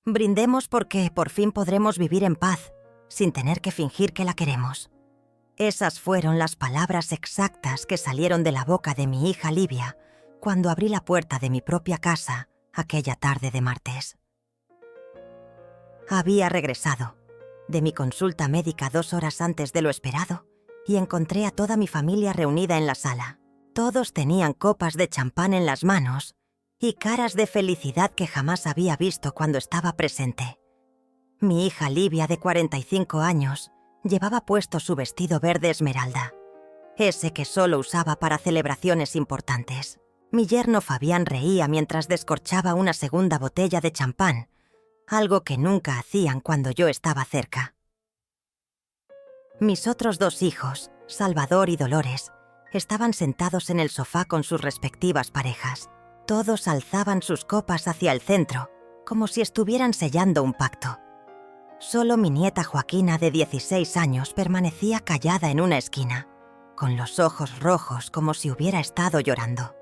Brindemos porque por fin podremos vivir en paz, sin tener que fingir que la queremos. Esas fueron las palabras exactas que salieron de la boca de mi hija Livia cuando abrí la puerta de mi propia casa aquella tarde de martes. Había regresado de mi consulta médica 2 horas antes de lo esperado y encontré a toda mi familia reunida en la sala. Todos tenían copas de champán en las manos y caras de felicidad que jamás había visto cuando estaba presente. Mi hija Livia, de 45 años, llevaba puesto su vestido verde esmeralda, ese que solo usaba para celebraciones importantes. Mi yerno Fabián reía mientras descorchaba una segunda botella de champán, algo que nunca hacían cuando yo estaba cerca. Mis otros 2 hijos, Salvador y Dolores, estaban sentados en el sofá con sus respectivas parejas. Todos alzaban sus copas hacia el centro, como si estuvieran sellando un pacto. Solo mi nieta Joaquina, de 16 años, permanecía callada en una esquina, con los ojos rojos como si hubiera estado llorando.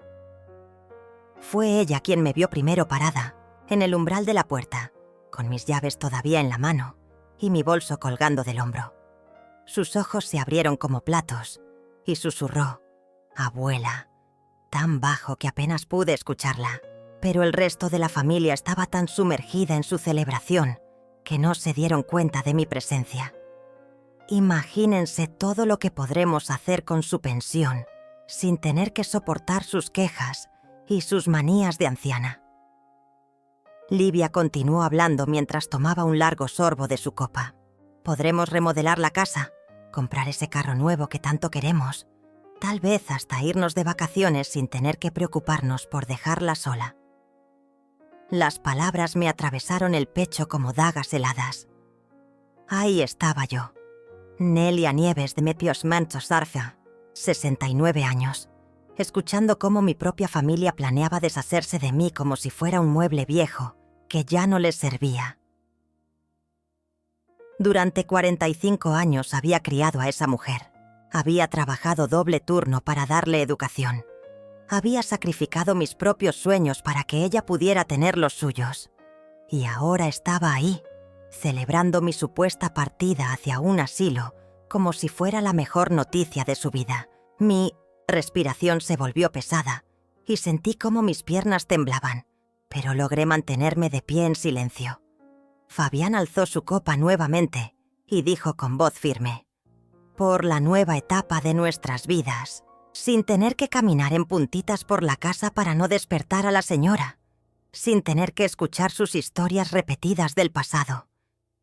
Fue ella quien me vio primero parada, en el umbral de la puerta, con mis llaves todavía en la mano y mi bolso colgando del hombro. Sus ojos se abrieron como platos y susurró: «Abuela», tan bajo que apenas pude escucharla, pero el resto de la familia estaba tan sumergida en su celebración que no se dieron cuenta de mi presencia. Imagínense todo lo que podremos hacer con su pensión, sin tener que soportar sus quejas y sus manías de anciana. Livia continuó hablando mientras tomaba un largo sorbo de su copa. Podremos remodelar la casa, comprar ese carro nuevo que tanto queremos, tal vez hasta irnos de vacaciones sin tener que preocuparnos por dejarla sola. Las palabras me atravesaron el pecho como dagas heladas. Ahí estaba yo, Nelia Nieves de Mepiosmanto Sarfa, 69 años, escuchando cómo mi propia familia planeaba deshacerse de mí como si fuera un mueble viejo que ya no les servía. Durante 45 años había criado a esa mujer. Había trabajado doble turno para darle educación. Había sacrificado mis propios sueños para que ella pudiera tener los suyos. Y ahora estaba ahí, celebrando mi supuesta partida hacia un asilo como si fuera la mejor noticia de su vida. Mi respiración se volvió pesada y sentí cómo mis piernas temblaban, pero logré mantenerme de pie en silencio. Fabián alzó su copa nuevamente y dijo con voz firme: «Por la nueva etapa de nuestras vidas, sin tener que caminar en puntitas por la casa para no despertar a la señora, sin tener que escuchar sus historias repetidas del pasado,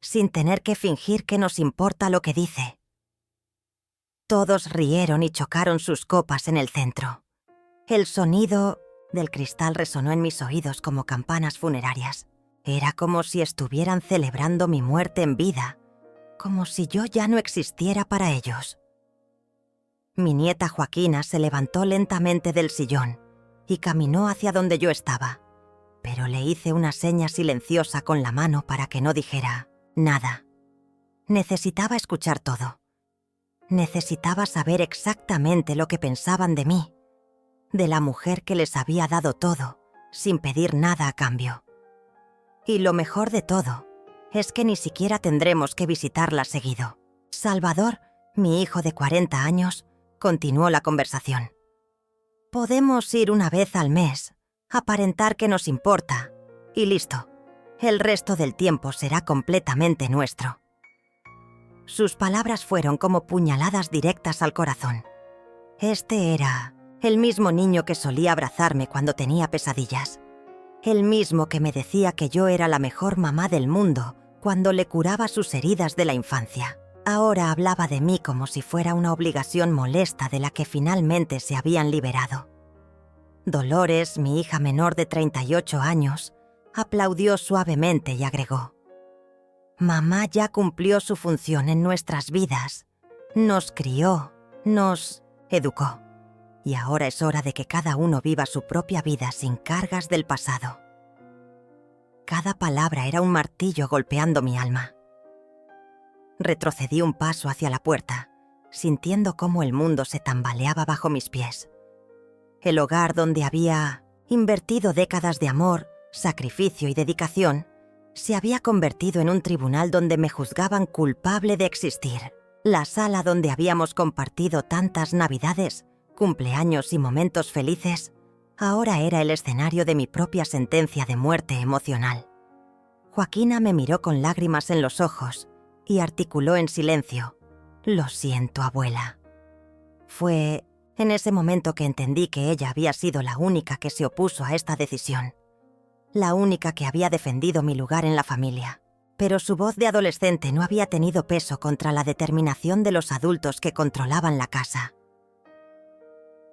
sin tener que fingir que nos importa lo que dice». Todos rieron y chocaron sus copas en el centro. El sonido del cristal resonó en mis oídos como campanas funerarias. Era como si estuvieran celebrando mi muerte en vida, como si yo ya no existiera para ellos. Mi nieta Joaquina se levantó lentamente del sillón y caminó hacia donde yo estaba, pero le hice una seña silenciosa con la mano para que no dijera nada. Necesitaba escuchar todo. Necesitaba saber exactamente lo que pensaban de mí, de la mujer que les había dado todo, sin pedir nada a cambio. Y lo mejor de todo es que ni siquiera tendremos que visitarla seguido. Salvador, mi hijo de 40 años, continuó la conversación. Podemos ir una vez al mes, aparentar que nos importa, y listo. El resto del tiempo será completamente nuestro. Sus palabras fueron como puñaladas directas al corazón. Este era el mismo niño que solía abrazarme cuando tenía pesadillas. El mismo que me decía que yo era la mejor mamá del mundo cuando le curaba sus heridas de la infancia. Ahora hablaba de mí como si fuera una obligación molesta de la que finalmente se habían liberado. Dolores, mi hija menor de 38 años, aplaudió suavemente y agregó: «Mamá ya cumplió su función en nuestras vidas. Nos crió, nos educó. Y ahora es hora de que cada uno viva su propia vida sin cargas del pasado». Cada palabra era un martillo golpeando mi alma. Retrocedí un paso hacia la puerta, sintiendo cómo el mundo se tambaleaba bajo mis pies. El hogar donde había invertido décadas de amor, sacrificio y dedicación Se había convertido en un tribunal donde me juzgaban culpable de existir. La sala donde habíamos compartido tantas navidades, cumpleaños y momentos felices, ahora era el escenario de mi propia sentencia de muerte emocional. Joaquina me miró con lágrimas en los ojos y articuló en silencio: «Lo siento, abuela». Fue en ese momento que entendí que ella había sido la única que se opuso a esta decisión, la única que había defendido mi lugar en la familia. Pero su voz de adolescente no había tenido peso contra la determinación de los adultos que controlaban la casa.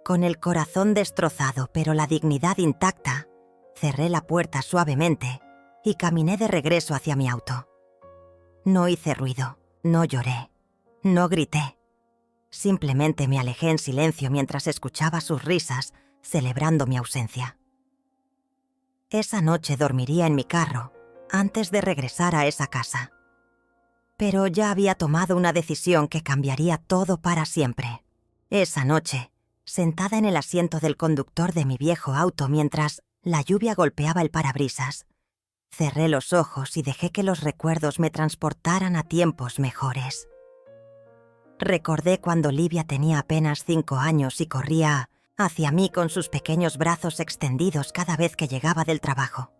Con el corazón destrozado pero la dignidad intacta, cerré la puerta suavemente y caminé de regreso hacia mi auto. No hice ruido, no lloré, no grité. Simplemente me alejé en silencio mientras escuchaba sus risas, celebrando mi ausencia. Esa noche dormiría en mi carro, antes de regresar a esa casa. Pero ya había tomado una decisión que cambiaría todo para siempre. Esa noche, sentada en el asiento del conductor de mi viejo auto mientras la lluvia golpeaba el parabrisas, cerré los ojos y dejé que los recuerdos me transportaran a tiempos mejores. Recordé cuando Livia tenía apenas 5 años y corría hacia mí con sus pequeños brazos extendidos cada vez que llegaba del trabajo.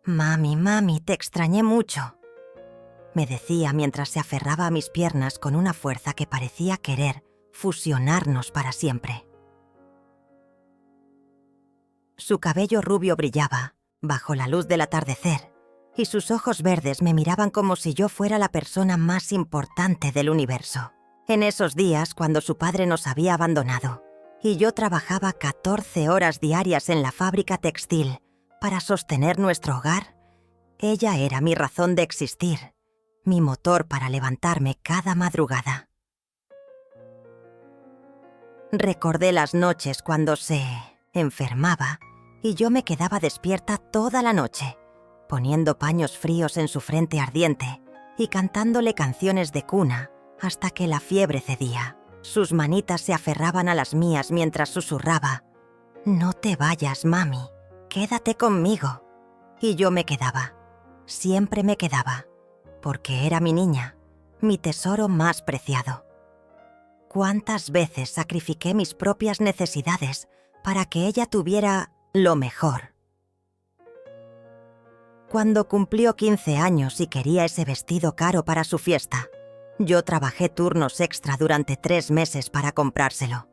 «Mami, mami, te extrañé mucho», me decía mientras se aferraba a mis piernas con una fuerza que parecía querer fusionarnos para siempre. Su cabello rubio brillaba bajo la luz del atardecer y sus ojos verdes me miraban como si yo fuera la persona más importante del universo. En esos días, cuando su padre nos había abandonado y yo trabajaba 14 horas diarias en la fábrica textil para sostener nuestro hogar, ella era mi razón de existir, mi motor para levantarme cada madrugada. Recordé las noches cuando se enfermaba y yo me quedaba despierta toda la noche, poniendo paños fríos en su frente ardiente y cantándole canciones de cuna hasta que la fiebre cedía. Sus manitas se aferraban a las mías mientras susurraba: «No te vayas, mami, quédate conmigo». Y yo me quedaba, siempre me quedaba, porque era mi niña, mi tesoro más preciado. ¿Cuántas veces sacrifiqué mis propias necesidades para que ella tuviera lo mejor? Cuando cumplió 15 años y quería ese vestido caro para su fiesta, yo trabajé turnos extra durante 3 meses para comprárselo.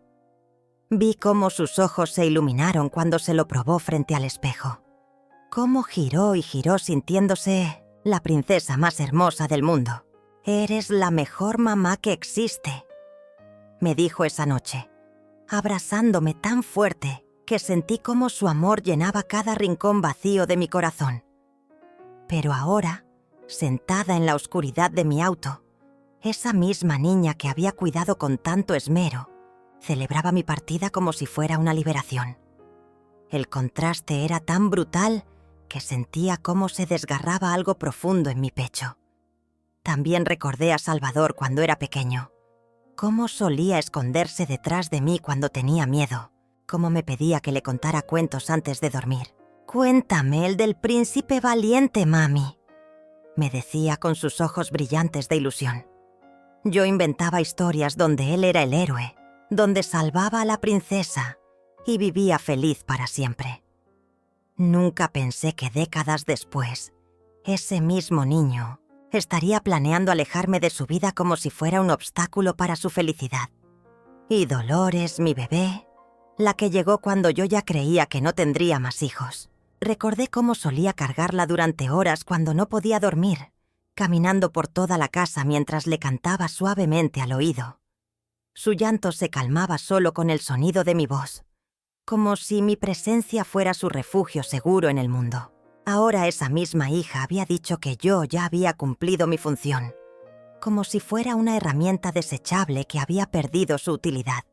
Vi cómo sus ojos se iluminaron cuando se lo probó frente al espejo. Cómo giró y giró sintiéndose la princesa más hermosa del mundo. «Eres la mejor mamá que existe», me dijo esa noche, abrazándome tan fuerte que sentí cómo su amor llenaba cada rincón vacío de mi corazón. Pero ahora, sentada en la oscuridad de mi auto, esa misma niña que había cuidado con tanto esmero, celebraba mi partida como si fuera una liberación. El contraste era tan brutal que sentía cómo se desgarraba algo profundo en mi pecho. También recordé a Salvador cuando era pequeño, cómo solía esconderse detrás de mí cuando tenía miedo, cómo me pedía que le contara cuentos antes de dormir. «Cuéntame el del príncipe valiente, mami», me decía con sus ojos brillantes de ilusión. Yo inventaba historias donde él era el héroe, donde salvaba a la princesa y vivía feliz para siempre. Nunca pensé que décadas después, ese mismo niño estaría planeando alejarme de su vida como si fuera un obstáculo para su felicidad. Y Dolores, mi bebé, la que llegó cuando yo ya creía que no tendría más hijos. Recordé cómo solía cargarla durante horas cuando no podía dormir, caminando por toda la casa mientras le cantaba suavemente al oído. Su llanto se calmaba solo con el sonido de mi voz, como si mi presencia fuera su refugio seguro en el mundo. Ahora esa misma hija había dicho que yo ya había cumplido mi función, como si fuera una herramienta desechable que había perdido su utilidad.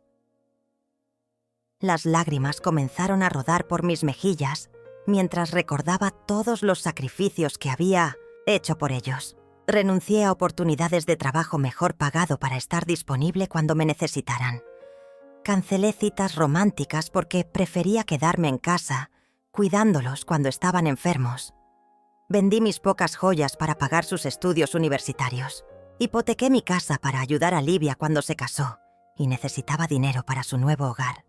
Las lágrimas comenzaron a rodar por mis mejillas mientras recordaba todos los sacrificios que había hecho por ellos. Renuncié a oportunidades de trabajo mejor pagado para estar disponible cuando me necesitaran. Cancelé citas románticas porque prefería quedarme en casa, cuidándolos cuando estaban enfermos. Vendí mis pocas joyas para pagar sus estudios universitarios. Hipotequé mi casa para ayudar a Livia cuando se casó y necesitaba dinero para su nuevo hogar.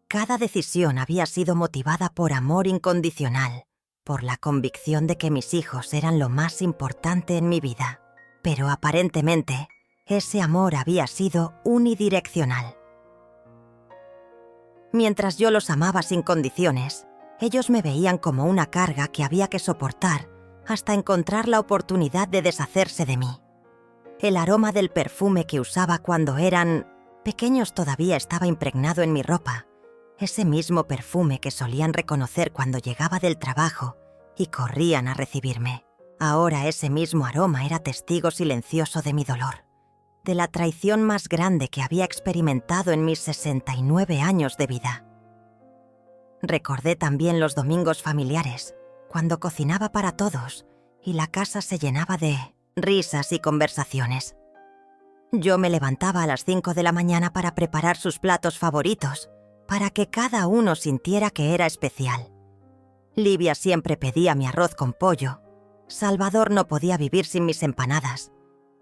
Cada decisión había sido motivada por amor incondicional, por la convicción de que mis hijos eran lo más importante en mi vida. Pero aparentemente, ese amor había sido unidireccional. Mientras yo los amaba sin condiciones, ellos me veían como una carga que había que soportar hasta encontrar la oportunidad de deshacerse de mí. El aroma del perfume que usaba cuando eran pequeños todavía estaba impregnado en mi ropa, ese mismo perfume que solían reconocer cuando llegaba del trabajo y corrían a recibirme. Ahora ese mismo aroma era testigo silencioso de mi dolor, de la traición más grande que había experimentado en mis 69 años de vida. Recordé también los domingos familiares, cuando cocinaba para todos y la casa se llenaba de risas y conversaciones. Yo me levantaba a las 5 de la mañana para preparar sus platos favoritos, para que cada uno sintiera que era especial. Livia siempre pedía mi arroz con pollo, Salvador no podía vivir sin mis empanadas,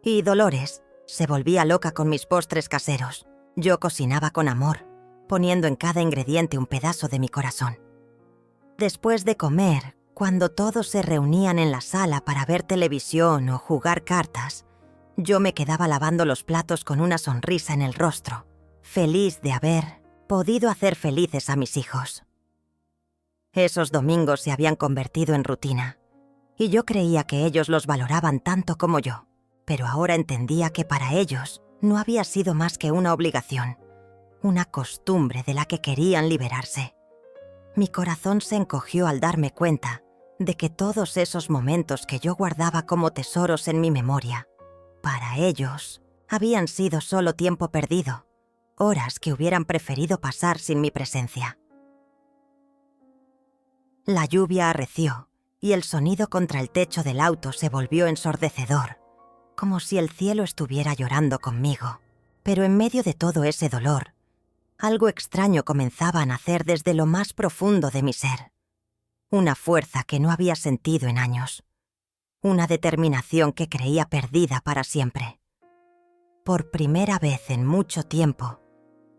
y Dolores se volvía loca con mis postres caseros. Yo cocinaba con amor, poniendo en cada ingrediente un pedazo de mi corazón. Después de comer, cuando todos se reunían en la sala para ver televisión o jugar cartas, yo me quedaba lavando los platos con una sonrisa en el rostro, feliz de haber podido hacer felices a mis hijos. Esos domingos se habían convertido en rutina, y yo creía que ellos los valoraban tanto como yo, pero ahora entendía que para ellos no había sido más que una obligación, una costumbre de la que querían liberarse. Mi corazón se encogió al darme cuenta de que todos esos momentos que yo guardaba como tesoros en mi memoria, para ellos habían sido solo tiempo perdido, horas que hubieran preferido pasar sin mi presencia. La lluvia arreció y el sonido contra el techo del auto se volvió ensordecedor, como si el cielo estuviera llorando conmigo. Pero en medio de todo ese dolor, algo extraño comenzaba a nacer desde lo más profundo de mi ser. Una fuerza que no había sentido en años. Una determinación que creía perdida para siempre. Por primera vez en mucho tiempo,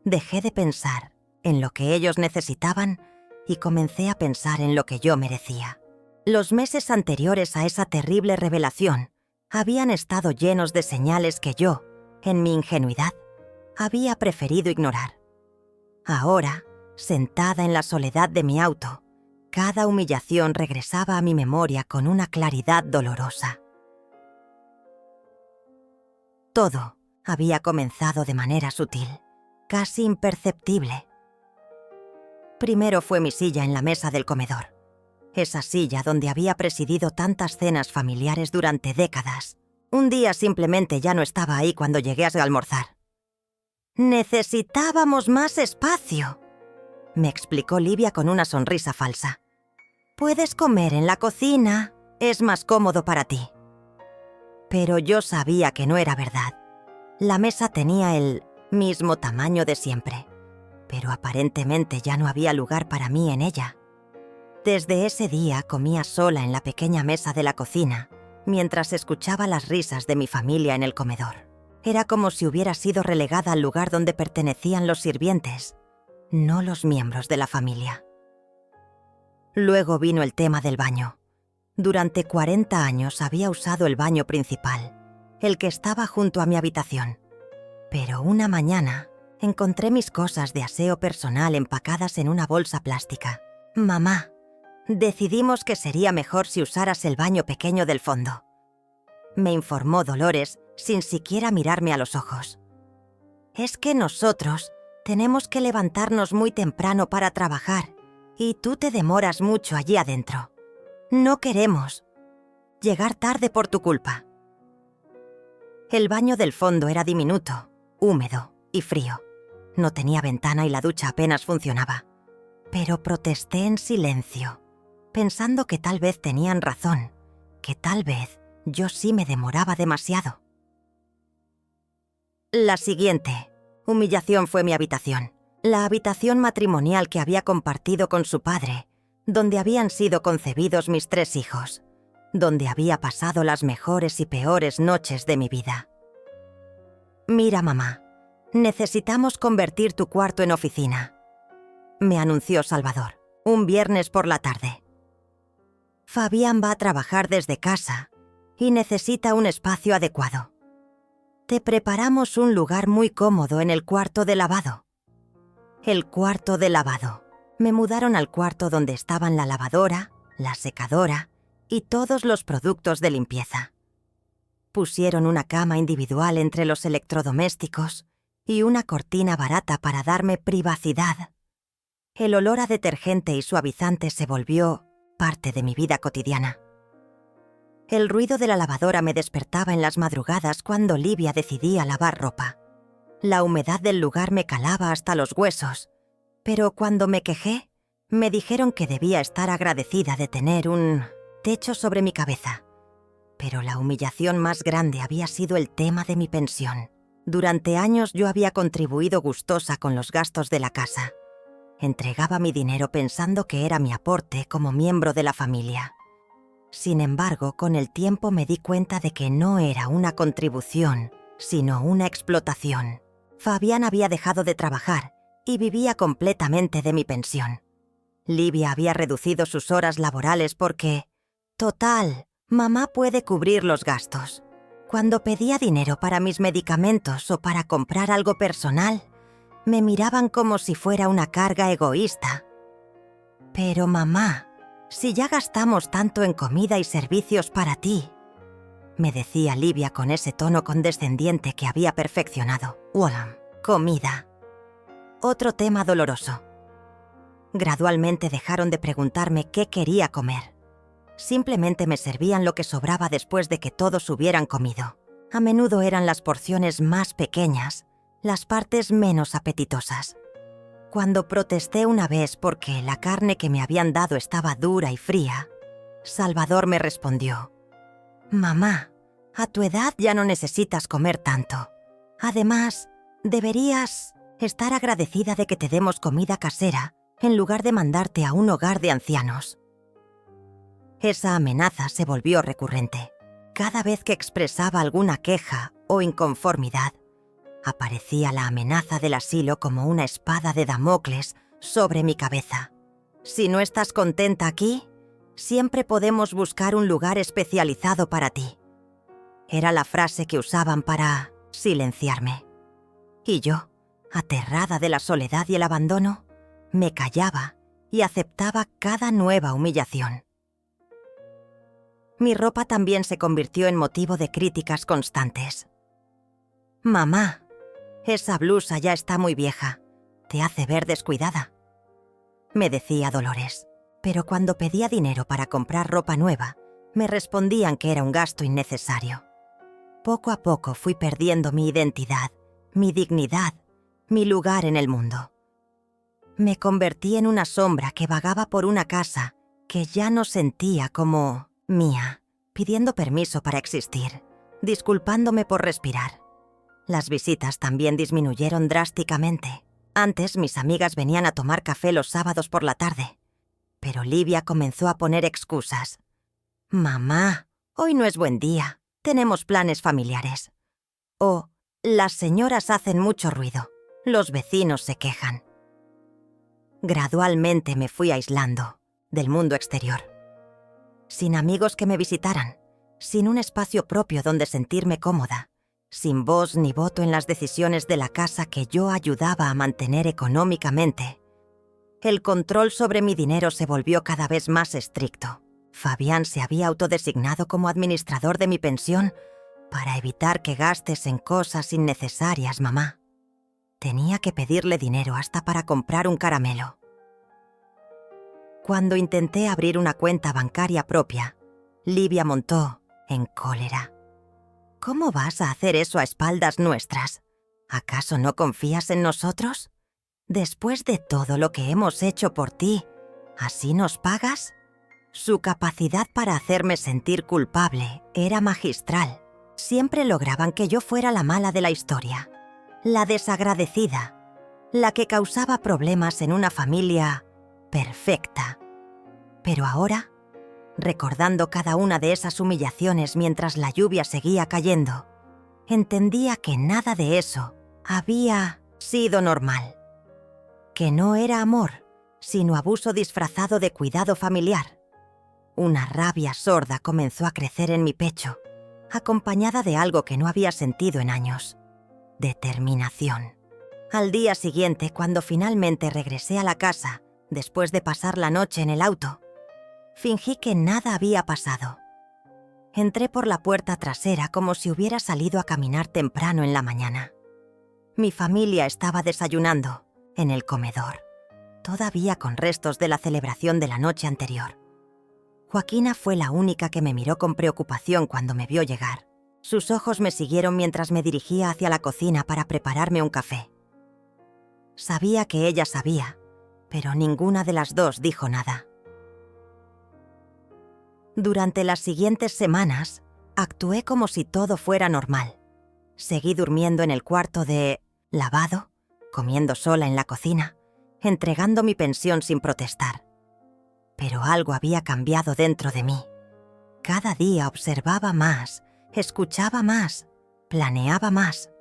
dejé de pensar en lo que ellos necesitaban y comencé a pensar en lo que yo merecía. Los meses anteriores a esa terrible revelación habían estado llenos de señales que yo, en mi ingenuidad, había preferido ignorar. Ahora, sentada en la soledad de mi auto, cada humillación regresaba a mi memoria con una claridad dolorosa. Todo había comenzado de manera sutil, casi imperceptible. Primero fue mi silla en la mesa del comedor. Esa silla donde había presidido tantas cenas familiares durante décadas. Un día simplemente ya no estaba ahí cuando llegué a almorzar. «Necesitábamos más espacio», me explicó Livia con una sonrisa falsa. «Puedes comer en la cocina, es más cómodo para ti». Pero yo sabía que no era verdad. La mesa tenía el mismo tamaño de siempre, pero aparentemente ya no había lugar para mí en ella. Desde ese día comía sola en la pequeña mesa de la cocina, mientras escuchaba las risas de mi familia en el comedor. Era como si hubiera sido relegada al lugar donde pertenecían los sirvientes, no los miembros de la familia. Luego vino el tema del baño. Durante 40 años había usado el baño principal, el que estaba junto a mi habitación. Pero una mañana encontré mis cosas de aseo personal empacadas en una bolsa plástica. «Mamá, decidimos que sería mejor si usaras el baño pequeño del fondo», me informó Dolores sin siquiera mirarme a los ojos. «Es que nosotros tenemos que levantarnos muy temprano para trabajar y tú te demoras mucho allí adentro. No queremos llegar tarde por tu culpa». El baño del fondo era diminuto, húmedo y frío. No tenía ventana y la ducha apenas funcionaba. Pero protesté en silencio, pensando que tal vez tenían razón, que tal vez yo sí me demoraba demasiado. La siguiente humillación fue mi habitación, la habitación matrimonial que había compartido con su padre, donde habían sido concebidos mis 3 hijos. donde había pasado las mejores y peores noches de mi vida. «Mira, mamá, necesitamos convertir tu cuarto en oficina», me anunció Salvador, un viernes por la tarde. «Fabián va a trabajar desde casa y necesita un espacio adecuado. Te preparamos un lugar muy cómodo en el cuarto de lavado». El cuarto de lavado. Me mudaron al cuarto donde estaban la lavadora, la secadora y todos los productos de limpieza. Pusieron una cama individual entre los electrodomésticos y una cortina barata para darme privacidad. El olor a detergente y suavizante se volvió parte de mi vida cotidiana. El ruido de la lavadora me despertaba en las madrugadas cuando Livia decidía lavar ropa. La humedad del lugar me calaba hasta los huesos, pero cuando me quejé, me dijeron que debía estar agradecida de tener un techo sobre mi cabeza. Pero la humillación más grande había sido el tema de mi pensión. Durante años yo había contribuido gustosa con los gastos de la casa. Entregaba mi dinero pensando que era mi aporte como miembro de la familia. Sin embargo, con el tiempo me di cuenta de que no era una contribución, sino una explotación. Fabián había dejado de trabajar y vivía completamente de mi pensión. Livia había reducido sus horas laborales porque, total, mamá puede cubrir los gastos. Cuando pedía dinero para mis medicamentos o para comprar algo personal, me miraban como si fuera una carga egoísta. «Pero mamá, si ya gastamos tanto en comida y servicios para ti», me decía Livia con ese tono condescendiente que había perfeccionado. Comida. Otro tema doloroso. Gradualmente dejaron de preguntarme qué quería comer. Simplemente me servían lo que sobraba después de que todos hubieran comido. A menudo eran las porciones más pequeñas, las partes menos apetitosas. Cuando protesté una vez porque la carne que me habían dado estaba dura y fría, Salvador me respondió: «Mamá, a tu edad ya no necesitas comer tanto. Además, deberías estar agradecida de que te demos comida casera en lugar de mandarte a un hogar de ancianos». Esa amenaza se volvió recurrente. Cada vez que expresaba alguna queja o inconformidad, aparecía la amenaza del asilo como una espada de Damocles sobre mi cabeza. «Si no estás contenta aquí, siempre podemos buscar un lugar especializado para ti». Era la frase que usaban para silenciarme. Y yo, aterrada de la soledad y el abandono, me callaba y aceptaba cada nueva humillación. Mi ropa también se convirtió en motivo de críticas constantes. «Mamá, esa blusa ya está muy vieja. Te hace ver descuidada», me decía Dolores. Pero cuando pedía dinero para comprar ropa nueva, me respondían que era un gasto innecesario. Poco a poco fui perdiendo mi identidad, mi dignidad, mi lugar en el mundo. Me convertí en una sombra que vagaba por una casa que ya no sentía como mía, pidiendo permiso para existir, disculpándome por respirar. Las visitas también disminuyeron drásticamente. Antes mis amigas venían a tomar café los sábados por la tarde, pero Livia comenzó a poner excusas. «Mamá, hoy no es buen día, tenemos planes familiares». O «Las señoras hacen mucho ruido, los vecinos se quejan». Gradualmente me fui aislando del mundo exterior. Sin amigos que me visitaran, sin un espacio propio donde sentirme cómoda, sin voz ni voto en las decisiones de la casa que yo ayudaba a mantener económicamente. El control sobre mi dinero se volvió cada vez más estricto. Fabián se había autodesignado como administrador de mi pensión para evitar que gastes en cosas innecesarias, mamá. Tenía que pedirle dinero hasta para comprar un caramelo. Cuando intenté abrir una cuenta bancaria propia, Livia montó en cólera. «¿Cómo vas a hacer eso a espaldas nuestras? ¿Acaso no confías en nosotros? Después de todo lo que hemos hecho por ti, ¿así nos pagas?» Su capacidad para hacerme sentir culpable era magistral. Siempre lograban que yo fuera la mala de la historia, la desagradecida, la que causaba problemas en una familia perfecta. Pero ahora Recordando cada una de esas humillaciones mientras la lluvia seguía cayendo, entendía que nada de eso había sido normal. Que no era amor, sino abuso disfrazado de cuidado familiar. Una rabia sorda comenzó a crecer en mi pecho, acompañada de algo que no había sentido en años: determinación. Al día siguiente, cuando finalmente regresé a la casa, después de pasar la noche en el auto, fingí que nada había pasado. Entré por la puerta trasera como si hubiera salido a caminar temprano en la mañana. Mi familia estaba desayunando en el comedor, todavía con restos de la celebración de la noche anterior. Joaquina fue la única que me miró con preocupación cuando me vio llegar. Sus ojos me siguieron mientras me dirigía hacia la cocina para prepararme un café. Sabía que ella sabía, pero ninguna de las dos dijo nada. Durante las siguientes semanas, actué como si todo fuera normal. Seguí durmiendo en el cuarto de lavado, comiendo sola en la cocina, entregando mi pensión sin protestar. Pero algo había cambiado dentro de mí. Cada día observaba más, escuchaba más, planeaba más.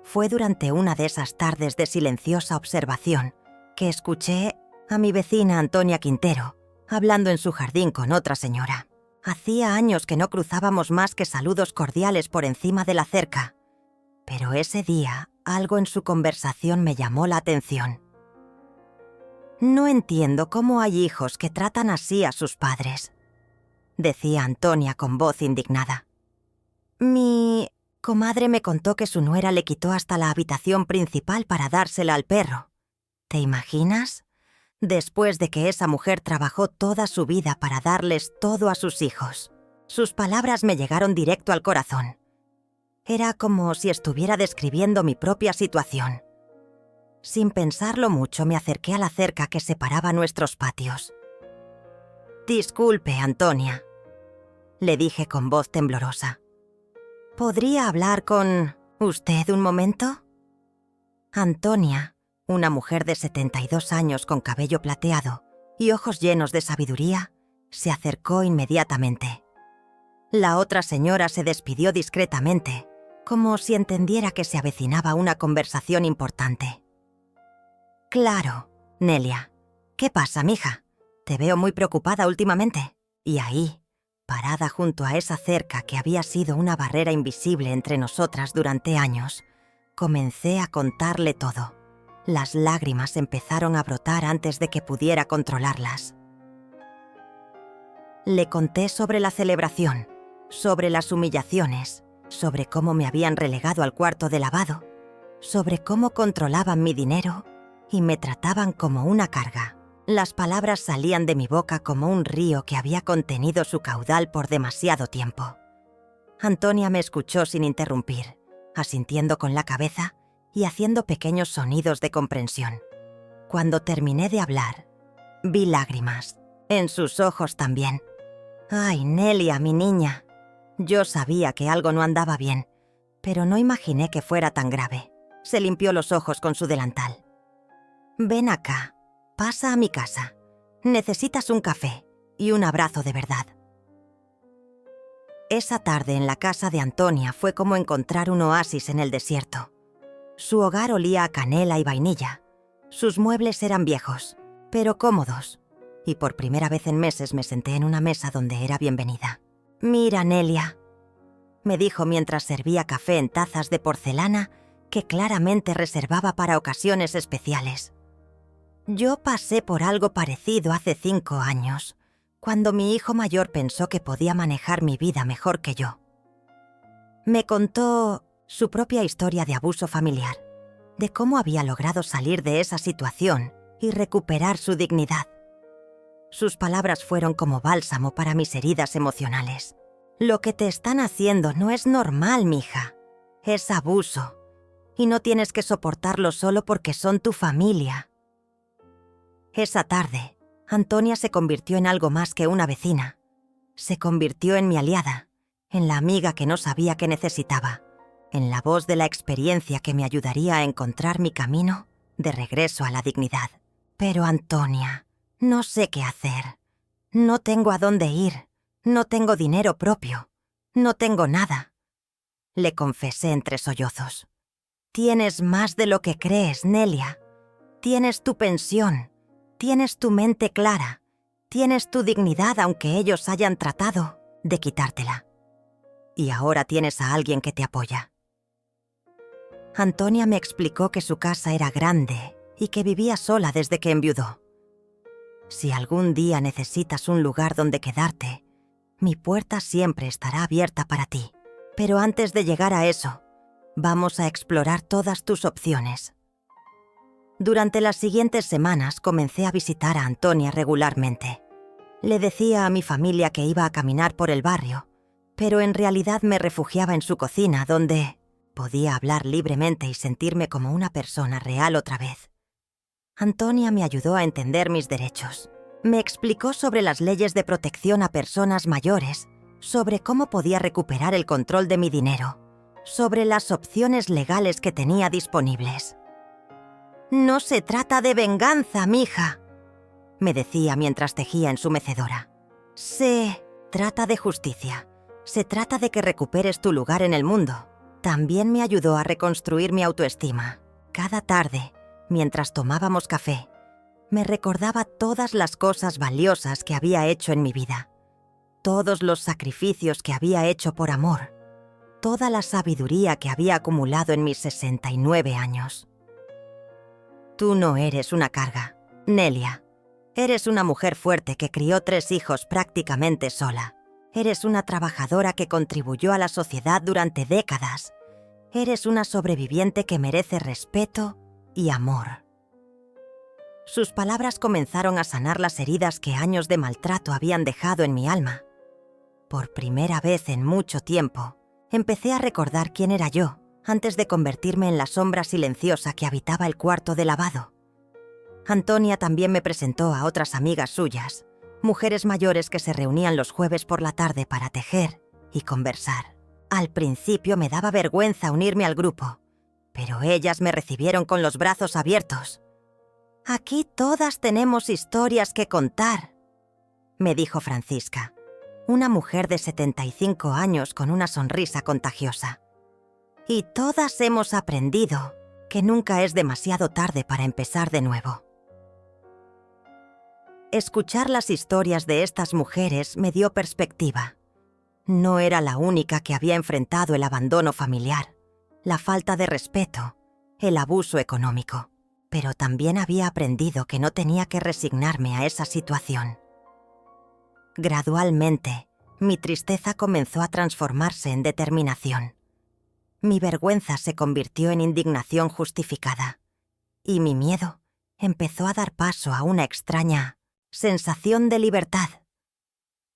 Fue durante una de esas tardes de silenciosa observación que escuché a mi vecina Antonia Quintero hablando en su jardín con otra señora. Hacía años que no cruzábamos más que saludos cordiales por encima de la cerca, pero ese día algo en su conversación me llamó la atención. «No entiendo cómo hay hijos que tratan así a sus padres», decía Antonia con voz indignada. «Mi comadre me contó que su nuera le quitó hasta la habitación principal para dársela al perro. ¿Te imaginas? Después de que esa mujer trabajó toda su vida para darles todo a sus hijos». Sus palabras me llegaron directo al corazón. Era como si estuviera describiendo mi propia situación. Sin pensarlo mucho, me acerqué a la cerca que separaba nuestros patios. «Disculpe, Antonia», le dije con voz temblorosa. «¿Podría hablar con usted un momento?» Antonia, una mujer de 72 años con cabello plateado y ojos llenos de sabiduría, se acercó inmediatamente. La otra señora se despidió discretamente, como si entendiera que se avecinaba una conversación importante. «Claro, Nelia. ¿Qué pasa, mija? Te veo muy preocupada últimamente». Y ahí, parada junto a esa cerca que había sido una barrera invisible entre nosotras durante años, comencé a contarle todo. Las lágrimas empezaron a brotar antes de que pudiera controlarlas. Le conté sobre la celebración, sobre las humillaciones, sobre cómo me habían relegado al cuarto de lavado, sobre cómo controlaban mi dinero y me trataban como una carga. Las palabras salían de mi boca como un río que había contenido su caudal por demasiado tiempo. Antonia me escuchó sin interrumpir, asintiendo con la cabeza y haciendo pequeños sonidos de comprensión. Cuando terminé de hablar, vi lágrimas, en sus ojos también. «Ay, Nelia, mi niña». Yo sabía que algo no andaba bien, pero no imaginé que fuera tan grave. Se limpió los ojos con su delantal. «Ven acá, pasa a mi casa. Necesitas un café y un abrazo de verdad». Esa tarde en la casa de Antonia fue como encontrar un oasis en el desierto. Su hogar olía a canela y vainilla. Sus muebles eran viejos, pero cómodos, y por primera vez en meses me senté en una mesa donde era bienvenida. «Mira, Nelia», me dijo mientras servía café en tazas de porcelana que claramente reservaba para ocasiones especiales. «Yo pasé por algo parecido hace 5 años, cuando mi hijo mayor pensó que podía manejar mi vida mejor que yo». Me contó su propia historia de abuso familiar, de cómo había logrado salir de esa situación y recuperar su dignidad. Sus palabras fueron como bálsamo para mis heridas emocionales. «Lo que te están haciendo no es normal, mija. Es abuso. Y no tienes que soportarlo solo porque son tu familia». Esa tarde, Antonia se convirtió en algo más que una vecina. Se convirtió en mi aliada, en la amiga que no sabía que necesitaba, en la voz de la experiencia que me ayudaría a encontrar mi camino de regreso a la dignidad. Pero Antonia, no sé qué hacer. No tengo a dónde ir, no tengo dinero propio, no tengo nada. Le confesé entre sollozos. Tienes más de lo que crees, Nelia. Tienes tu pensión, tienes tu mente clara, tienes tu dignidad aunque ellos hayan tratado de quitártela. Y ahora tienes a alguien que te apoya. Antonia me explicó que su casa era grande y que vivía sola desde que enviudó. Si algún día necesitas un lugar donde quedarte, mi puerta siempre estará abierta para ti. Pero antes de llegar a eso, vamos a explorar todas tus opciones. Durante las siguientes semanas comencé a visitar a Antonia regularmente. Le decía a mi familia que iba a caminar por el barrio, pero en realidad me refugiaba en su cocina, donde podía hablar libremente y sentirme como una persona real otra vez. Antonia me ayudó a entender mis derechos. Me explicó sobre las leyes de protección a personas mayores, sobre cómo podía recuperar el control de mi dinero, sobre las opciones legales que tenía disponibles. «No se trata de venganza, mija», me decía mientras tejía en su mecedora. «Se trata de justicia. Se trata de que recuperes tu lugar en el mundo». También me ayudó a reconstruir mi autoestima. Cada tarde, mientras tomábamos café, me recordaba todas las cosas valiosas que había hecho en mi vida, todos los sacrificios que había hecho por amor, toda la sabiduría que había acumulado en mis 69 años. Tú no eres una carga, Nelia. Eres una mujer fuerte que crió 3 hijos prácticamente sola. Eres una trabajadora que contribuyó a la sociedad durante décadas. Eres una sobreviviente que merece respeto y amor. Sus palabras comenzaron a sanar las heridas que años de maltrato habían dejado en mi alma. Por primera vez en mucho tiempo, empecé a recordar quién era yo antes de convertirme en la sombra silenciosa que habitaba el cuarto de lavado. Antonia también me presentó a otras amigas suyas, mujeres mayores que se reunían los jueves por la tarde para tejer y conversar. Al principio me daba vergüenza unirme al grupo, pero ellas me recibieron con los brazos abiertos. «Aquí todas tenemos historias que contar», me dijo Francisca, una mujer de 75 años con una sonrisa contagiosa. «Y todas hemos aprendido que nunca es demasiado tarde para empezar de nuevo». Escuchar las historias de estas mujeres me dio perspectiva. No era la única que había enfrentado el abandono familiar, la falta de respeto, el abuso económico, pero también había aprendido que no tenía que resignarme a esa situación. Gradualmente, mi tristeza comenzó a transformarse en determinación. Mi vergüenza se convirtió en indignación justificada, y mi miedo empezó a dar paso a una extraña sensación de libertad.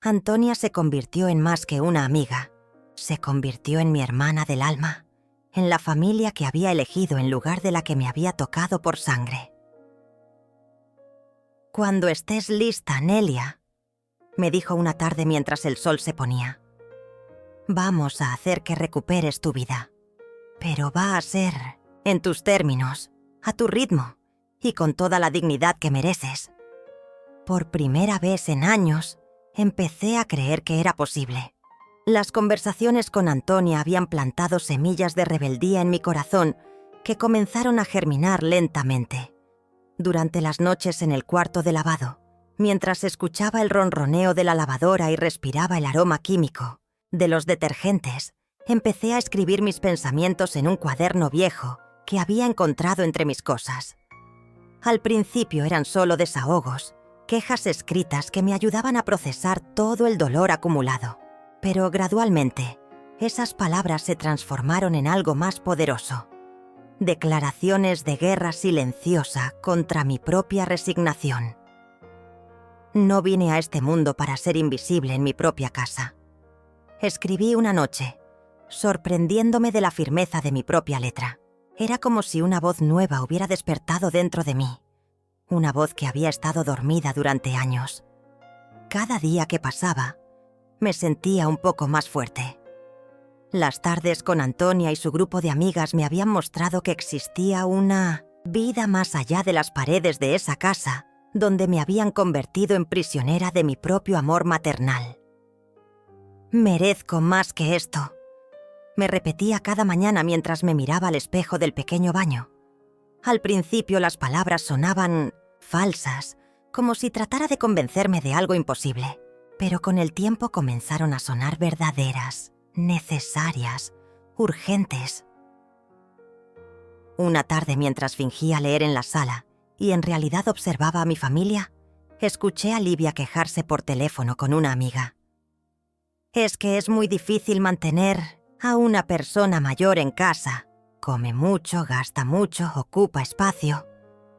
Antonia se convirtió en más que una amiga. Se convirtió en mi hermana del alma, en la familia que había elegido en lugar de la que me había tocado por sangre. «Cuando estés lista, Nelia», me dijo una tarde mientras el sol se ponía, «vamos a hacer que recuperes tu vida. Pero va a ser en tus términos, a tu ritmo y con toda la dignidad que mereces». Por primera vez en años, empecé a creer que era posible. Las conversaciones con Antonia habían plantado semillas de rebeldía en mi corazón que comenzaron a germinar lentamente. Durante las noches en el cuarto de lavado, mientras escuchaba el ronroneo de la lavadora y respiraba el aroma químico de los detergentes, empecé a escribir mis pensamientos en un cuaderno viejo que había encontrado entre mis cosas. Al principio eran solo desahogos, quejas escritas que me ayudaban a procesar todo el dolor acumulado. Pero gradualmente, esas palabras se transformaron en algo más poderoso. Declaraciones de guerra silenciosa contra mi propia resignación. No vine a este mundo para ser invisible en mi propia casa. Escribí una noche, sorprendiéndome de la firmeza de mi propia letra. Era como si una voz nueva hubiera despertado dentro de mí. Una voz que había estado dormida durante años. Cada día que pasaba, me sentía un poco más fuerte. Las tardes con Antonia y su grupo de amigas me habían mostrado que existía una vida más allá de las paredes de esa casa, donde me habían convertido en prisionera de mi propio amor maternal. «Merezco más que esto», me repetía cada mañana mientras me miraba al espejo del pequeño baño. Al principio las palabras sonaban falsas, como si tratara de convencerme de algo imposible, pero con el tiempo comenzaron a sonar verdaderas, necesarias, urgentes. Una tarde, mientras fingía leer en la sala y en realidad observaba a mi familia, escuché a Livia quejarse por teléfono con una amiga. «Es que es muy difícil mantener a una persona mayor en casa. Come mucho, gasta mucho, ocupa espacio.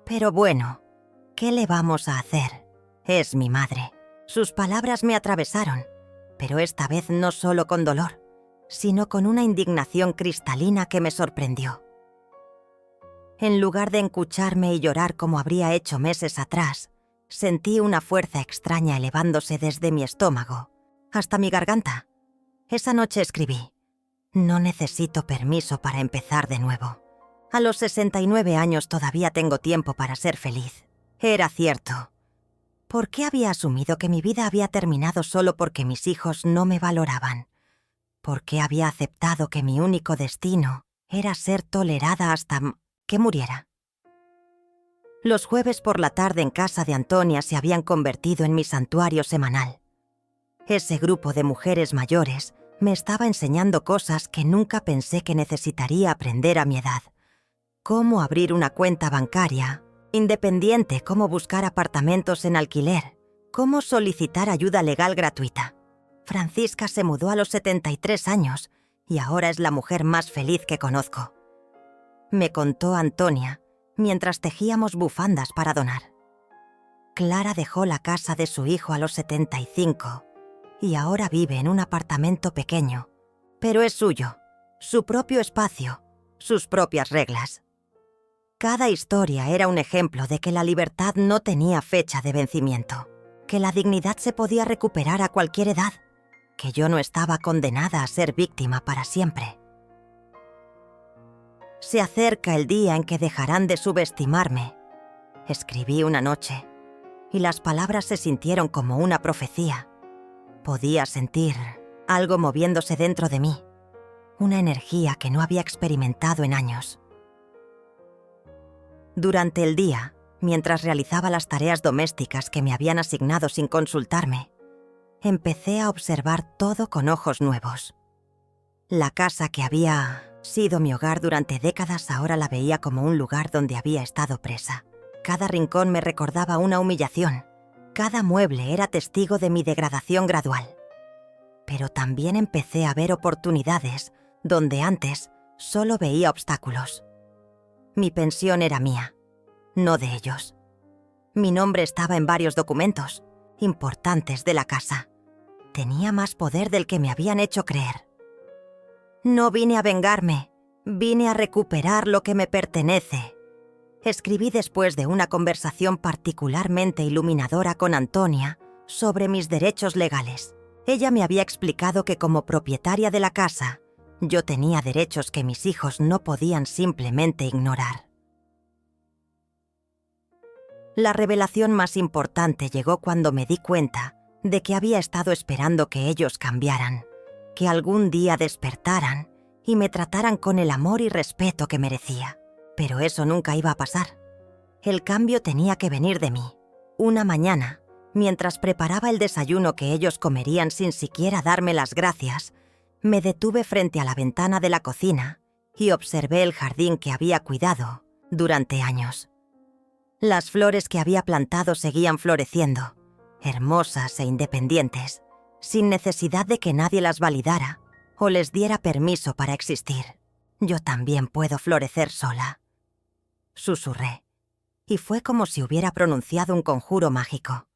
Pero bueno, ¿qué le vamos a hacer? Es mi madre». Sus palabras me atravesaron, pero esta vez no solo con dolor, sino con una indignación cristalina que me sorprendió. En lugar de encucharme y llorar como habría hecho meses atrás, sentí una fuerza extraña elevándose desde mi estómago hasta mi garganta. Esa noche escribí: «No necesito permiso para empezar de nuevo. A los 69 años todavía tengo tiempo para ser feliz». Era cierto. ¿Por qué había asumido que mi vida había terminado solo porque mis hijos no me valoraban? ¿Por qué había aceptado que mi único destino era ser tolerada hasta que muriera? Los jueves por la tarde en casa de Antonia se habían convertido en mi santuario semanal. Ese grupo de mujeres mayores me estaba enseñando cosas que nunca pensé que necesitaría aprender a mi edad. Cómo abrir una cuenta bancaria independiente, cómo buscar apartamentos en alquiler, cómo solicitar ayuda legal gratuita. Francisca se mudó a los 73 años y ahora es la mujer más feliz que conozco. Me contó Antonia mientras tejíamos bufandas para donar. Clara dejó la casa de su hijo a los 75 y ahora vive en un apartamento pequeño, pero es suyo, su propio espacio, sus propias reglas. Cada historia era un ejemplo de que la libertad no tenía fecha de vencimiento, que la dignidad se podía recuperar a cualquier edad, que yo no estaba condenada a ser víctima para siempre. «Se acerca el día en que dejarán de subestimarme», escribí una noche, y las palabras se sintieron como una profecía. Podía sentir algo moviéndose dentro de mí, una energía que no había experimentado en años. Durante el día, mientras realizaba las tareas domésticas que me habían asignado sin consultarme, empecé a observar todo con ojos nuevos. La casa que había sido mi hogar durante décadas ahora la veía como un lugar donde había estado presa. Cada rincón me recordaba una humillación. Cada mueble era testigo de mi degradación gradual. Pero también empecé a ver oportunidades donde antes solo veía obstáculos. Mi pensión era mía, no de ellos. Mi nombre estaba en varios documentos importantes de la casa. Tenía más poder del que me habían hecho creer. «No vine a vengarme, vine a recuperar lo que me pertenece», escribí después de una conversación particularmente iluminadora con Antonia sobre mis derechos legales. Ella me había explicado que como propietaria de la casa, yo tenía derechos que mis hijos no podían simplemente ignorar. La revelación más importante llegó cuando me di cuenta de que había estado esperando que ellos cambiaran, que algún día despertaran y me trataran con el amor y respeto que merecía. Pero eso nunca iba a pasar. El cambio tenía que venir de mí. Una mañana, mientras preparaba el desayuno que ellos comerían sin siquiera darme las gracias, me detuve frente a la ventana de la cocina y observé el jardín que había cuidado durante años. Las flores que había plantado seguían floreciendo, hermosas e independientes, sin necesidad de que nadie las validara o les diera permiso para existir. «Yo también puedo florecer sola», susurré, y fue como si hubiera pronunciado un conjuro mágico.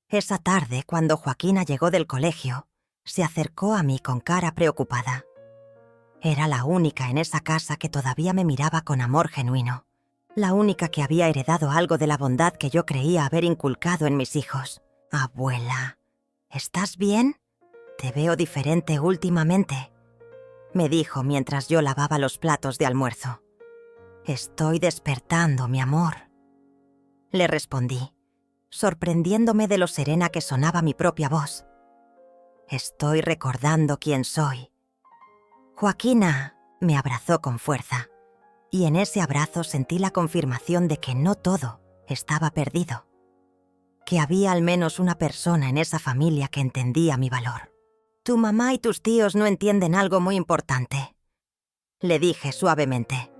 Esa tarde, cuando Joaquina llegó del colegio, se acercó a mí con cara preocupada. Era la única en esa casa que todavía me miraba con amor genuino, la única que había heredado algo de la bondad que yo creía haber inculcado en mis hijos. «Abuela, ¿estás bien? Te veo diferente últimamente», me dijo mientras yo lavaba los platos de almuerzo. «Estoy despertando, mi amor», le respondí, sorprendiéndome de lo serena que sonaba mi propia voz. Estoy recordando quién soy. Joaquina me abrazó con fuerza, y en ese abrazo sentí la confirmación de que no todo estaba perdido, que había al menos una persona en esa familia que entendía mi valor. Tu mamá y tus tíos no entienden algo muy importante, le dije suavemente.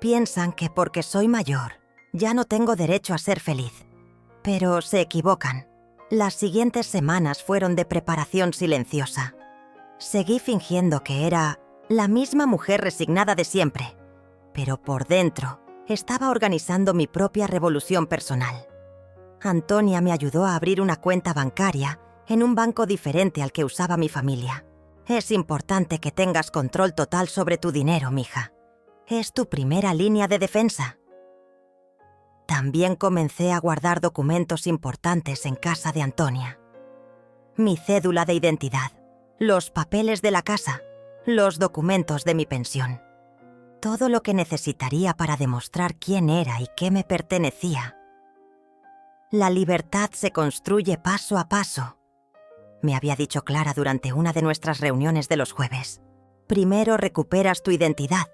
Piensan que porque soy mayor, ya no tengo derecho a ser feliz. Pero se equivocan. Las siguientes semanas fueron de preparación silenciosa. Seguí fingiendo que era la misma mujer resignada de siempre, pero por dentro estaba organizando mi propia revolución personal. Antonia me ayudó a abrir una cuenta bancaria en un banco diferente al que usaba mi familia. Es importante que tengas control total sobre tu dinero, mija. Es tu primera línea de defensa. También comencé a guardar documentos importantes en casa de Antonia. Mi cédula de identidad, los papeles de la casa, los documentos de mi pensión. Todo lo que necesitaría para demostrar quién era y qué me pertenecía. La libertad se construye paso a paso, me había dicho Clara durante una de nuestras reuniones de los jueves. Primero recuperas tu identidad,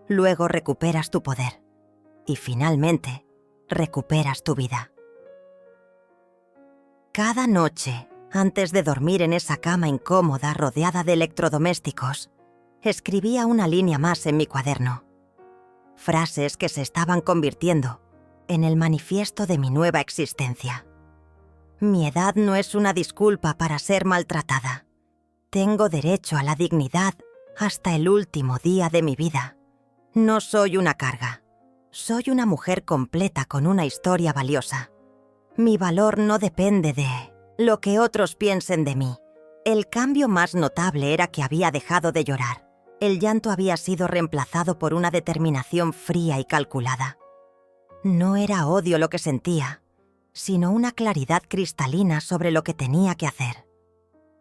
luego recuperas tu poder y finalmente recuperas tu vida. Cada noche, antes de dormir en esa cama incómoda rodeada de electrodomésticos, escribía una línea más en mi cuaderno. Frases que se estaban convirtiendo en el manifiesto de mi nueva existencia. Mi edad no es una disculpa para ser maltratada. Tengo derecho a la dignidad hasta el último día de mi vida. No soy una carga. Soy una mujer completa con una historia valiosa. Mi valor no depende de lo que otros piensen de mí. El cambio más notable era que había dejado de llorar. El llanto había sido reemplazado por una determinación fría y calculada. No era odio lo que sentía, sino una claridad cristalina sobre lo que tenía que hacer.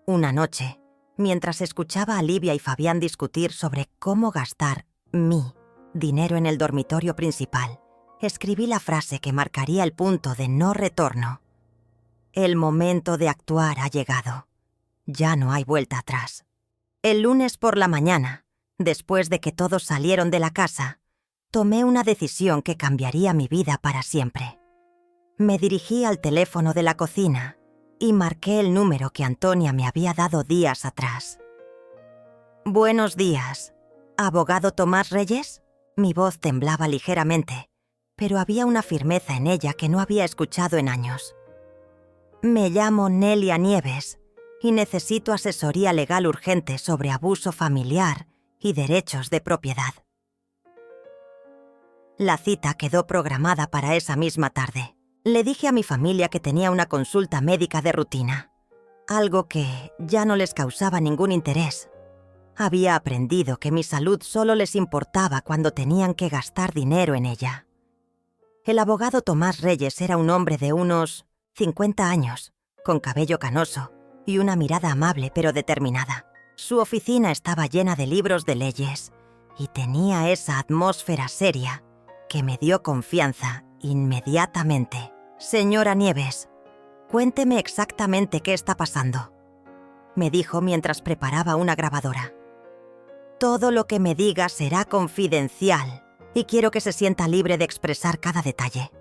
Una noche, mientras escuchaba a Livia y Fabián discutir sobre cómo gastar mi dinero en el dormitorio principal, escribí la frase que marcaría el punto de no retorno. El momento de actuar ha llegado. Ya no hay vuelta atrás. El lunes por la mañana, después de que todos salieron de la casa, tomé una decisión que cambiaría mi vida para siempre. Me dirigí al teléfono de la cocina y marqué el número que Antonia me había dado días atrás. Buenos días, ¿abogado Tomás Reyes? Mi voz temblaba ligeramente, pero había una firmeza en ella que no había escuchado en años. Me llamo Nelia Nieves y necesito asesoría legal urgente sobre abuso familiar y derechos de propiedad. La cita quedó programada para esa misma tarde. Le dije a mi familia que tenía una consulta médica de rutina, algo que ya no les causaba ningún interés. Había aprendido que mi salud solo les importaba cuando tenían que gastar dinero en ella. El abogado Tomás Reyes era un hombre de unos 50 años, con cabello canoso y una mirada amable pero determinada. Su oficina estaba llena de libros de leyes y tenía esa atmósfera seria que me dio confianza inmediatamente. Señora Nieves, cuénteme exactamente qué está pasando, me dijo mientras preparaba una grabadora. Todo lo que me diga será confidencial y quiero que se sienta libre de expresar cada detalle.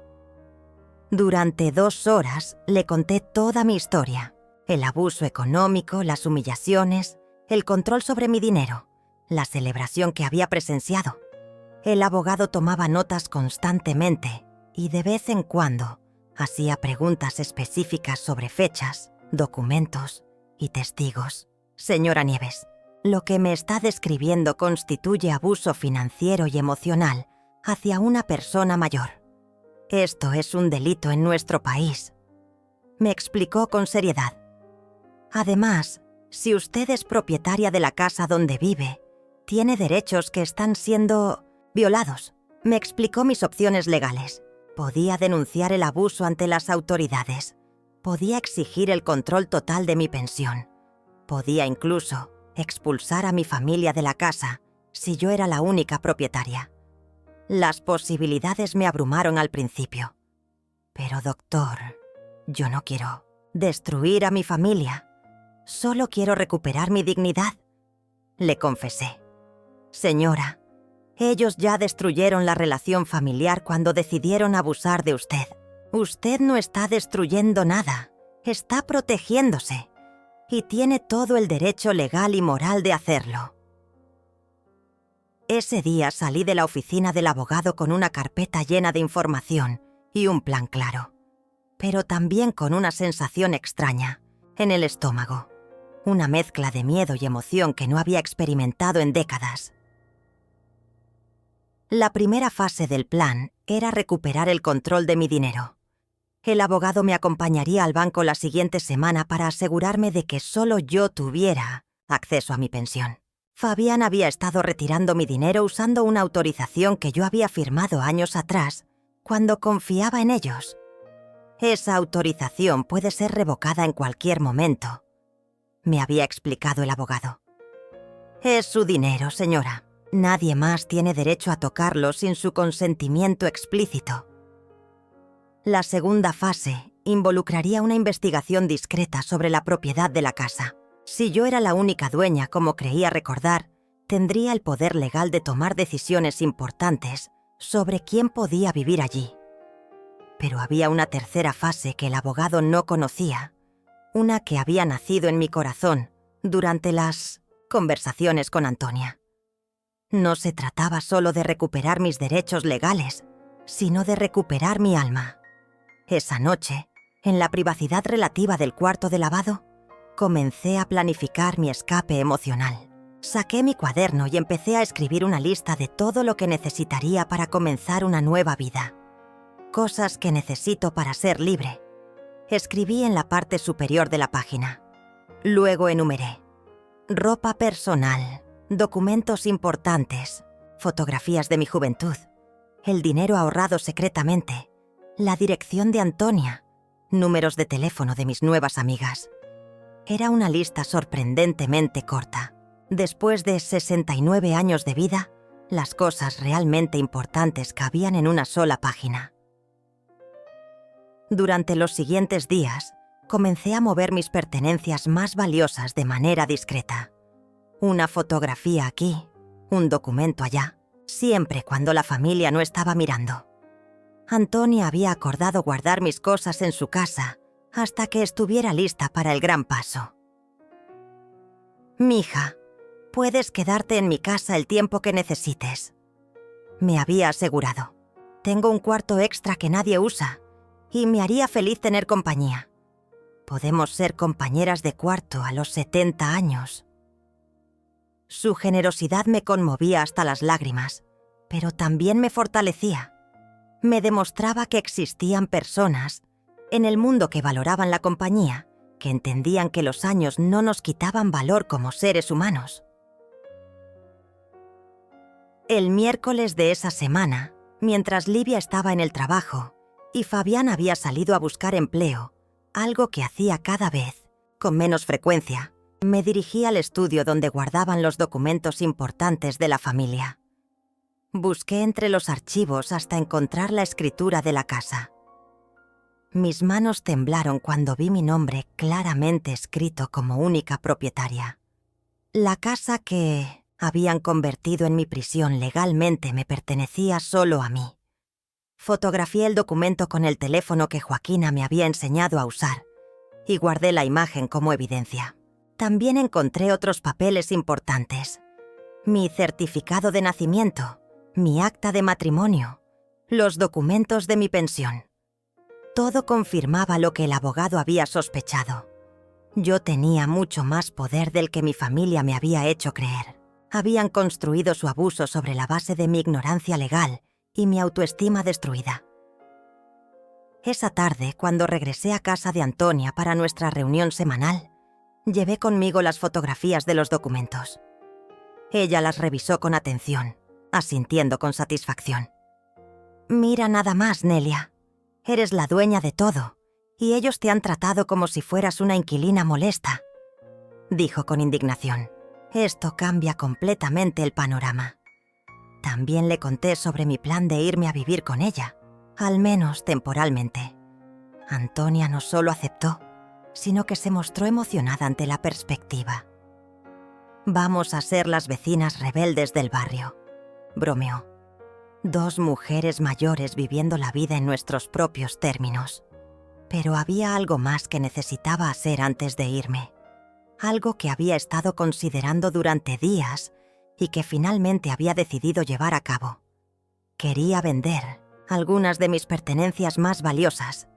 Durante 2 horas le conté toda mi historia, el abuso económico, las humillaciones, el control sobre mi dinero, la celebración que había presenciado. El abogado tomaba notas constantemente y de vez en cuando hacía preguntas específicas sobre fechas, documentos y testigos. Señora Nieves, lo que me está describiendo constituye abuso financiero y emocional hacia una persona mayor. Esto es un delito en nuestro país, me explicó con seriedad. Además, si usted es propietaria de la casa donde vive, tiene derechos que están siendo violados. Me explicó mis opciones legales. Podía denunciar el abuso ante las autoridades. Podía exigir el control total de mi pensión. Podía incluso expulsar a mi familia de la casa si yo era la única propietaria. Las posibilidades me abrumaron al principio. Pero doctor, Yo no quiero destruir a mi familia. Solo quiero recuperar mi dignidad, le confesé. Señora, ellos ya destruyeron la relación familiar cuando decidieron abusar de usted. Usted no está destruyendo nada, está protegiéndose y tiene todo el derecho legal y moral de hacerlo. Ese día salí de la oficina del abogado con una carpeta llena de información y un plan claro, pero también con una sensación extraña en el estómago, una mezcla de miedo y emoción que no había experimentado en décadas. La primera fase del plan era recuperar el control de mi dinero. El abogado me acompañaría al banco la siguiente semana para asegurarme de que solo yo tuviera acceso a mi pensión. Fabián había estado retirando mi dinero usando una autorización que yo había firmado años atrás, cuando confiaba en ellos. Esa autorización puede ser revocada en cualquier momento, me había explicado el abogado. Es su dinero, señora. Nadie más tiene derecho a tocarlo sin su consentimiento explícito. La segunda fase involucraría una investigación discreta sobre la propiedad de la casa. Si yo era la única dueña, como creía recordar, tendría el poder legal de tomar decisiones importantes sobre quién podía vivir allí. Pero había una tercera fase que el abogado no conocía, una que había nacido en mi corazón durante las conversaciones con Antonia. No se trataba solo de recuperar mis derechos legales, sino de recuperar mi alma. Esa noche, en la privacidad relativa del cuarto de lavado, comencé a planificar mi escape emocional. Saqué mi cuaderno y empecé a escribir una lista de todo lo que necesitaría para comenzar una nueva vida. Cosas que necesito para ser libre. Escribí en la parte superior de la página. Luego enumeré: ropa personal, documentos importantes, fotografías de mi juventud, el dinero ahorrado secretamente, la dirección de Antonia, números de teléfono de mis nuevas amigas. Era una lista sorprendentemente corta. Después de 69 años de vida, las cosas realmente importantes cabían en una sola página. Durante los siguientes días, comencé a mover mis pertenencias más valiosas de manera discreta. Una fotografía aquí, un documento allá, siempre cuando la familia no estaba mirando. Antonia había acordado guardar mis cosas en su casa hasta que estuviera lista para el gran paso. «Mija, puedes quedarte en mi casa el tiempo que necesites», me había asegurado. «Tengo un cuarto extra que nadie usa y me haría feliz tener compañía. Podemos ser compañeras de cuarto a los 70 años». Su generosidad me conmovía hasta las lágrimas, pero también me fortalecía. Me demostraba que existían personas en el mundo que valoraban la compañía, que entendían que los años no nos quitaban valor como seres humanos. El miércoles de esa semana, mientras Livia estaba en el trabajo y Fabián había salido a buscar empleo, algo que hacía cada vez, con menos frecuencia, me dirigí al estudio donde guardaban los documentos importantes de la familia. Busqué entre los archivos hasta encontrar la escritura de la casa. Mis manos temblaron cuando vi mi nombre claramente escrito como única propietaria. La casa que habían convertido en mi prisión legalmente me pertenecía solo a mí. Fotografié el documento con el teléfono que Joaquina me había enseñado a usar y guardé la imagen como evidencia. También encontré otros papeles importantes: mi certificado de nacimiento, mi acta de matrimonio, los documentos de mi pensión. Todo confirmaba lo que el abogado había sospechado. Yo tenía mucho más poder del que mi familia me había hecho creer. Habían construido su abuso sobre la base de mi ignorancia legal y mi autoestima destruida. Esa tarde, cuando regresé a casa de Antonia para nuestra reunión semanal, llevé conmigo las fotografías de los documentos. Ella las revisó con atención, asintiendo con satisfacción. «Mira nada más, Nelia. Eres la dueña de todo, y ellos te han tratado como si fueras una inquilina molesta», dijo con indignación. «Esto cambia completamente el panorama». También le conté sobre mi plan de irme a vivir con ella, al menos temporalmente. Antonia no solo aceptó, sino que se mostró emocionada ante la perspectiva. «Vamos a ser las vecinas rebeldes del barrio», bromeó. «2 mujeres mayores viviendo la vida en nuestros propios términos». Pero había algo más que necesitaba hacer antes de irme. Algo que había estado considerando durante días y que finalmente había decidido llevar a cabo. Quería vender algunas de mis pertenencias más valiosas,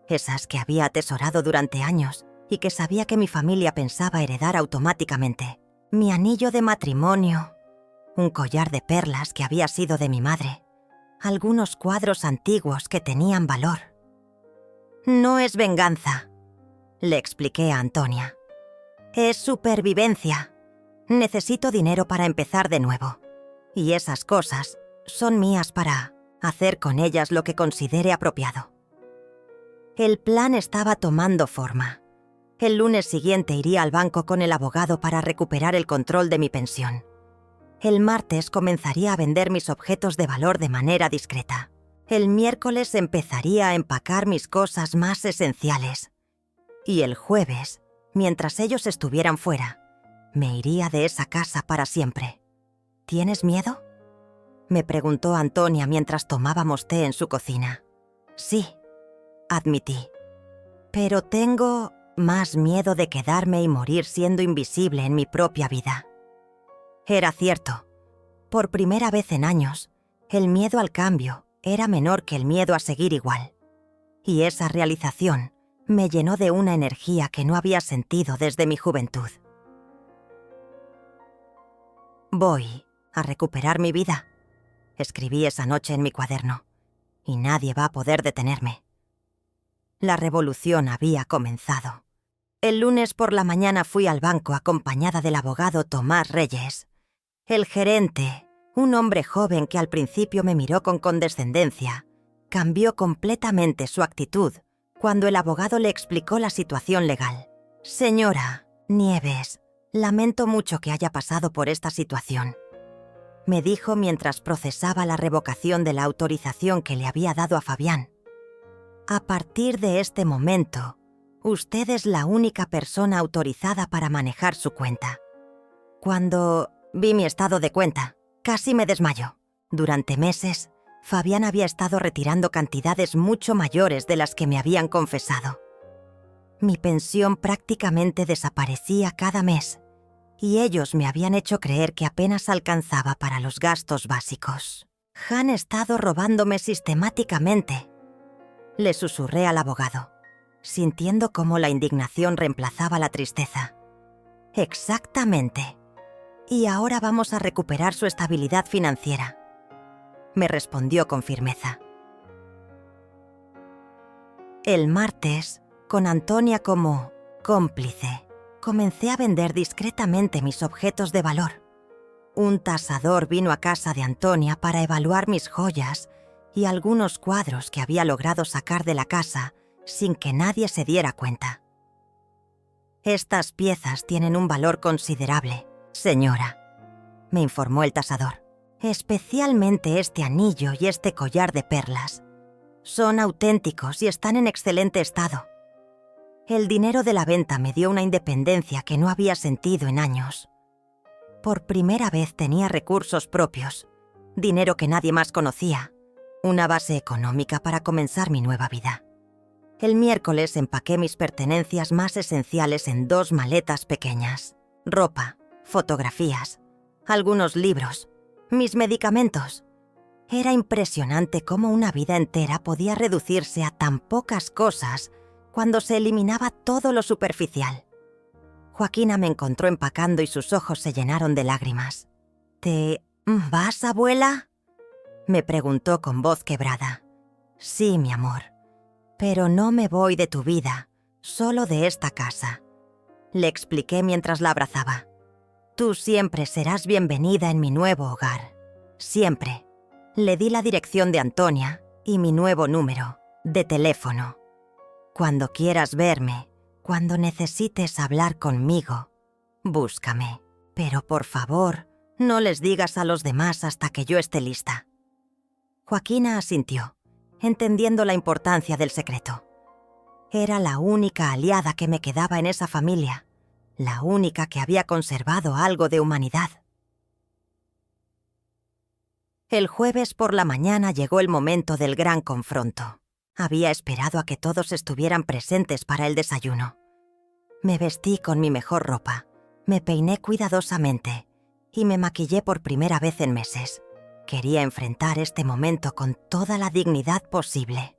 esas que había atesorado durante años y que sabía que mi familia pensaba heredar automáticamente. Mi anillo de matrimonio, un collar de perlas que había sido de mi madre, algunos cuadros antiguos que tenían valor. «No es venganza», le expliqué a Antonia. «Es supervivencia. Necesito dinero para empezar de nuevo. Y esas cosas son mías para hacer con ellas lo que considere apropiado». El plan estaba tomando forma. El lunes siguiente iría al banco con el abogado para recuperar el control de mi pensión. El martes comenzaría a vender mis objetos de valor de manera discreta. El miércoles empezaría a empacar mis cosas más esenciales. Y el jueves, mientras ellos estuvieran fuera, me iría de esa casa para siempre. ¿Tienes miedo?, me preguntó Antonia mientras tomábamos té en su cocina. «Sí», admití. «Pero tengo más miedo de quedarme y morir siendo invisible en mi propia vida». Era cierto. Por primera vez en años, el miedo al cambio era menor que el miedo a seguir igual. Y esa realización me llenó de una energía que no había sentido desde mi juventud. «Voy a recuperar mi vida», escribí esa noche en mi cuaderno, «y nadie va a poder detenerme». La revolución había comenzado. El lunes por la mañana fui al banco acompañada del abogado Tomás Reyes. El gerente, un hombre joven que al principio me miró con condescendencia, cambió completamente su actitud cuando el abogado le explicó la situación legal. «Señora Nieves, lamento mucho que haya pasado por esta situación», me dijo mientras procesaba la revocación de la autorización que le había dado a Fabián. «A partir de este momento, usted es la única persona autorizada para manejar su cuenta». Cuando vi mi estado de cuenta, casi me desmayo. Durante meses, Fabián había estado retirando cantidades mucho mayores de las que me habían confesado. Mi pensión prácticamente desaparecía cada mes, y ellos me habían hecho creer que apenas alcanzaba para los gastos básicos. «Han estado robándome sistemáticamente», le susurré al abogado, sintiendo cómo la indignación reemplazaba la tristeza. «Exactamente. Y ahora vamos a recuperar su estabilidad financiera», me respondió con firmeza. El martes, con Antonia como cómplice, comencé a vender discretamente mis objetos de valor. Un tasador vino a casa de Antonia para evaluar mis joyas y algunos cuadros que había logrado sacar de la casa sin que nadie se diera cuenta. «Estas piezas tienen un valor considerable, señora», me informó el tasador. «Especialmente este anillo y este collar de perlas. Son auténticos y están en excelente estado». El dinero de la venta me dio una independencia que no había sentido en años. Por primera vez tenía recursos propios, dinero que nadie más conocía, una base económica para comenzar mi nueva vida. El miércoles empaqué mis pertenencias más esenciales en 2 maletas pequeñas: ropa, fotografías, algunos libros, mis medicamentos. Era impresionante cómo una vida entera podía reducirse a tan pocas cosas cuando se eliminaba todo lo superficial. Joaquina me encontró empacando y sus ojos se llenaron de lágrimas. «¿Te vas, abuela?», me preguntó con voz quebrada. «Sí, mi amor, pero no me voy de tu vida, solo de esta casa», le expliqué mientras la abrazaba. «Tú siempre serás bienvenida en mi nuevo hogar, siempre». Le di la dirección de Antonia y mi nuevo número de teléfono. «Cuando quieras verme, cuando necesites hablar conmigo, búscame. Pero por favor, no les digas a los demás hasta que yo esté lista». Joaquina asintió, entendiendo la importancia del secreto. Era la única aliada que me quedaba en esa familia, la única que había conservado algo de humanidad. El jueves por la mañana llegó el momento del gran confronto. Había esperado a que todos estuvieran presentes para el desayuno. Me vestí con mi mejor ropa, me peiné cuidadosamente y me maquillé por primera vez en meses. Quería enfrentar este momento con toda la dignidad posible.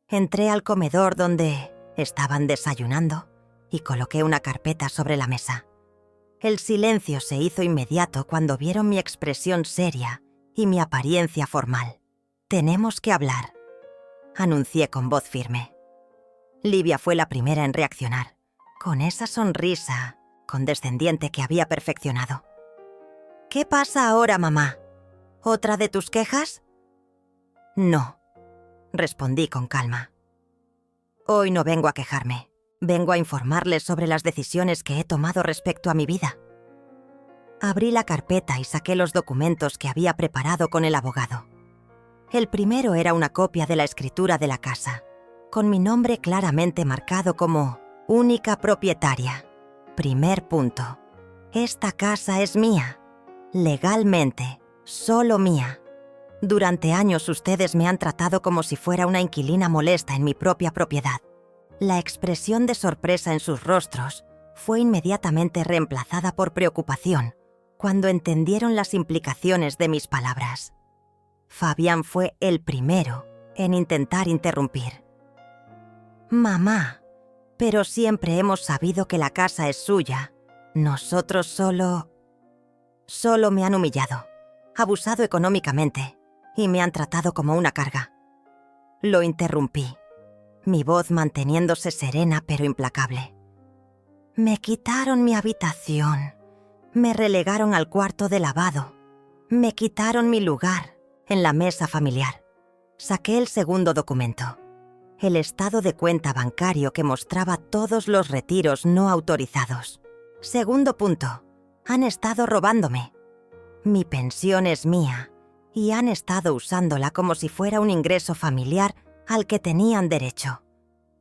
Entré al comedor donde estaban desayunando y coloqué una carpeta sobre la mesa. El silencio se hizo inmediato cuando vieron mi expresión seria y mi apariencia formal. «Tenemos que hablar», anuncié con voz firme. Livia fue la primera en reaccionar, con esa sonrisa condescendiente que había perfeccionado. «¿Qué pasa ahora, mamá? ¿Otra de tus quejas?» «No», respondí con calma. «Hoy no vengo a quejarme. Vengo a informarles sobre las decisiones que he tomado respecto a mi vida». Abrí la carpeta y saqué los documentos que había preparado con el abogado. El primero era una copia de la escritura de la casa, con mi nombre claramente marcado como única propietaria. Primer punto. Esta casa es mía. Legalmente, solo mía. Durante años ustedes me han tratado como si fuera una inquilina molesta en mi propia propiedad. La expresión de sorpresa en sus rostros fue inmediatamente reemplazada por preocupación cuando entendieron las implicaciones de mis palabras. Fabián fue el primero en intentar interrumpir. «Mamá, pero siempre hemos sabido que la casa es suya. Nosotros solo me han humillado, abusado económicamente y me han tratado como una carga». Lo interrumpí, mi voz manteniéndose serena pero implacable. «Me quitaron mi habitación, me relegaron al cuarto de lavado, me quitaron mi lugar en la mesa familiar». Saqué el segundo documento, el estado de cuenta bancario que mostraba todos los retiros no autorizados. Segundo punto, han estado robándome. Mi pensión es mía y han estado usándola como si fuera un ingreso familiar al que tenían derecho.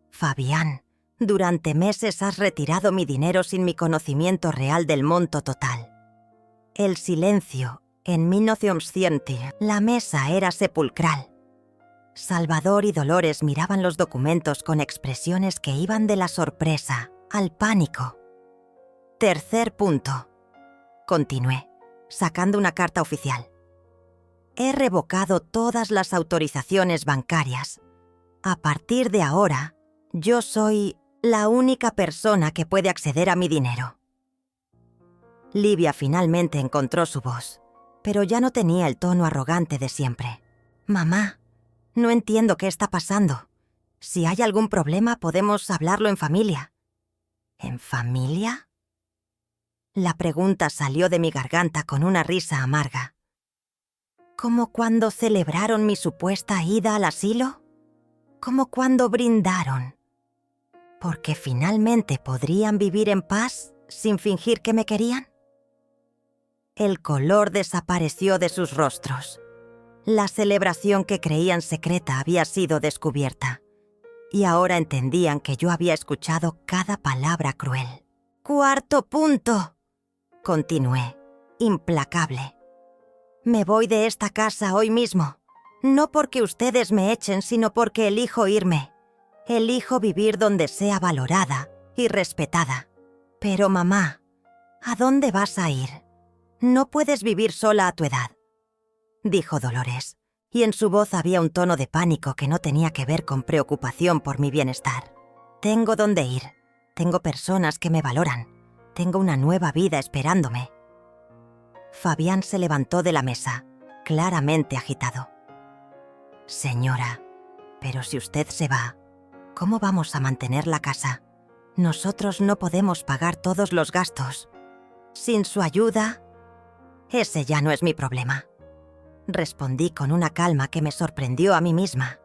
Fabián, durante meses has retirado mi dinero sin mi conocimiento real del monto total. El silencio, en 1900, la mesa era sepulcral. Salvador y Dolores miraban los documentos con expresiones que iban de la sorpresa al pánico. Tercer punto, continué, sacando una carta oficial. He revocado todas las autorizaciones bancarias. A partir de ahora, yo soy la única persona que puede acceder a mi dinero. Livia finalmente encontró su voz, pero ya no tenía el tono arrogante de siempre. «Mamá, no entiendo qué está pasando. Si hay algún problema, podemos hablarlo en familia». ¿En familia? La pregunta salió de mi garganta con una risa amarga. ¿Como cuando celebraron mi supuesta ida al asilo? ¿Como cuando brindaron? ¿Porque finalmente podrían vivir en paz sin fingir que me querían? El color desapareció de sus rostros. La celebración que creían secreta había sido descubierta, y ahora entendían que yo había escuchado cada palabra cruel. Cuarto punto, continué, implacable. Me voy de esta casa hoy mismo, no porque ustedes me echen, sino porque elijo irme. Elijo vivir donde sea valorada y respetada. Pero mamá, ¿a dónde vas a ir? No puedes vivir sola a tu edad, dijo Dolores, y en su voz había un tono de pánico que no tenía que ver con preocupación por mi bienestar. Tengo dónde ir, tengo personas que me valoran, tengo una nueva vida esperándome. Fabián se levantó de la mesa, claramente agitado. Señora, pero si usted se va, ¿cómo vamos a mantener la casa? Nosotros no podemos pagar todos los gastos. Sin su ayuda, ese ya no es mi problema. Respondí con una calma que me sorprendió a mí misma.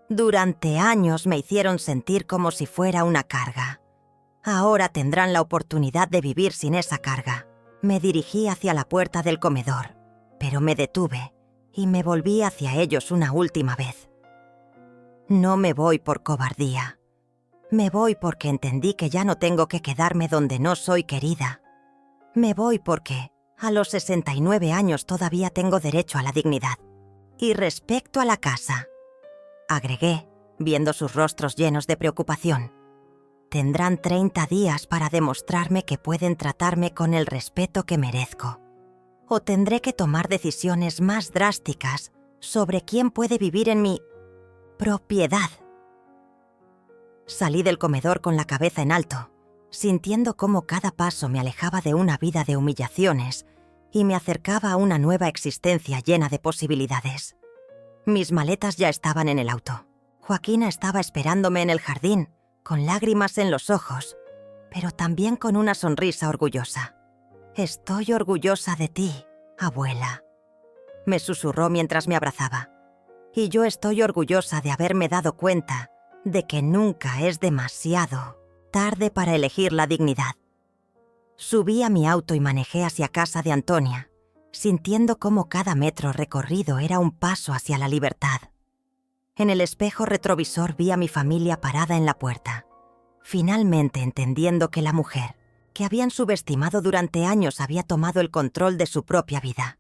Durante años me hicieron sentir como si fuera una carga. Ahora tendrán la oportunidad de vivir sin esa carga. Me dirigí hacia la puerta del comedor, pero me detuve y me volví hacia ellos una última vez. No me voy por cobardía. Me voy porque entendí que ya no tengo que quedarme donde no soy querida. Me voy porque, a los 69 años todavía tengo derecho a la dignidad. Y respecto a la casa, agregué, viendo sus rostros llenos de preocupación, tendrán 30 días para demostrarme que pueden tratarme con el respeto que merezco. O tendré que tomar decisiones más drásticas sobre quién puede vivir en mi propiedad. Salí del comedor con la cabeza en alto, sintiendo cómo cada paso me alejaba de una vida de humillaciones y me acercaba a una nueva existencia llena de posibilidades. Mis maletas ya estaban en el auto. Joaquina estaba esperándome en el jardín, con lágrimas en los ojos, pero también con una sonrisa orgullosa. «Estoy orgullosa de ti, abuela», me susurró mientras me abrazaba. «Y yo estoy orgullosa de haberme dado cuenta de que nunca es demasiado tarde para elegir la dignidad». Subí a mi auto y manejé hacia casa de Antonia, sintiendo cómo cada metro recorrido era un paso hacia la libertad. En el espejo retrovisor vi a mi familia parada en la puerta, finalmente entendiendo que la mujer, que habían subestimado durante años, había tomado el control de su propia vida.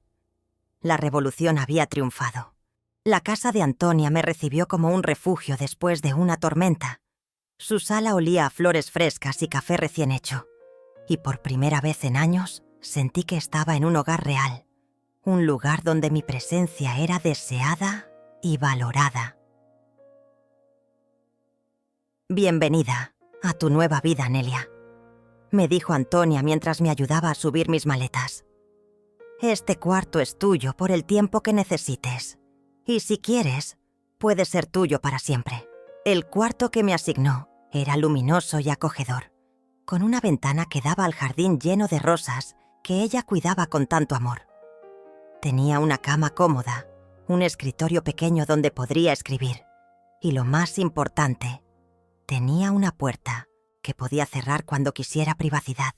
La revolución había triunfado. La casa de Antonia me recibió como un refugio después de una tormenta. Su sala olía a flores frescas y café recién hecho. Y por primera vez en años sentí que estaba en un hogar real, un lugar donde mi presencia era deseada y valorada. «Bienvenida a tu nueva vida, Nelia», me dijo Antonia mientras me ayudaba a subir mis maletas. «Este cuarto es tuyo por el tiempo que necesites. Y si quieres, puede ser tuyo para siempre». El cuarto que me asignó era luminoso y acogedor, con una ventana que daba al jardín lleno de rosas que ella cuidaba con tanto amor. Tenía una cama cómoda, un escritorio pequeño donde podría escribir, y lo más importante, tenía una puerta que podía cerrar cuando quisiera privacidad.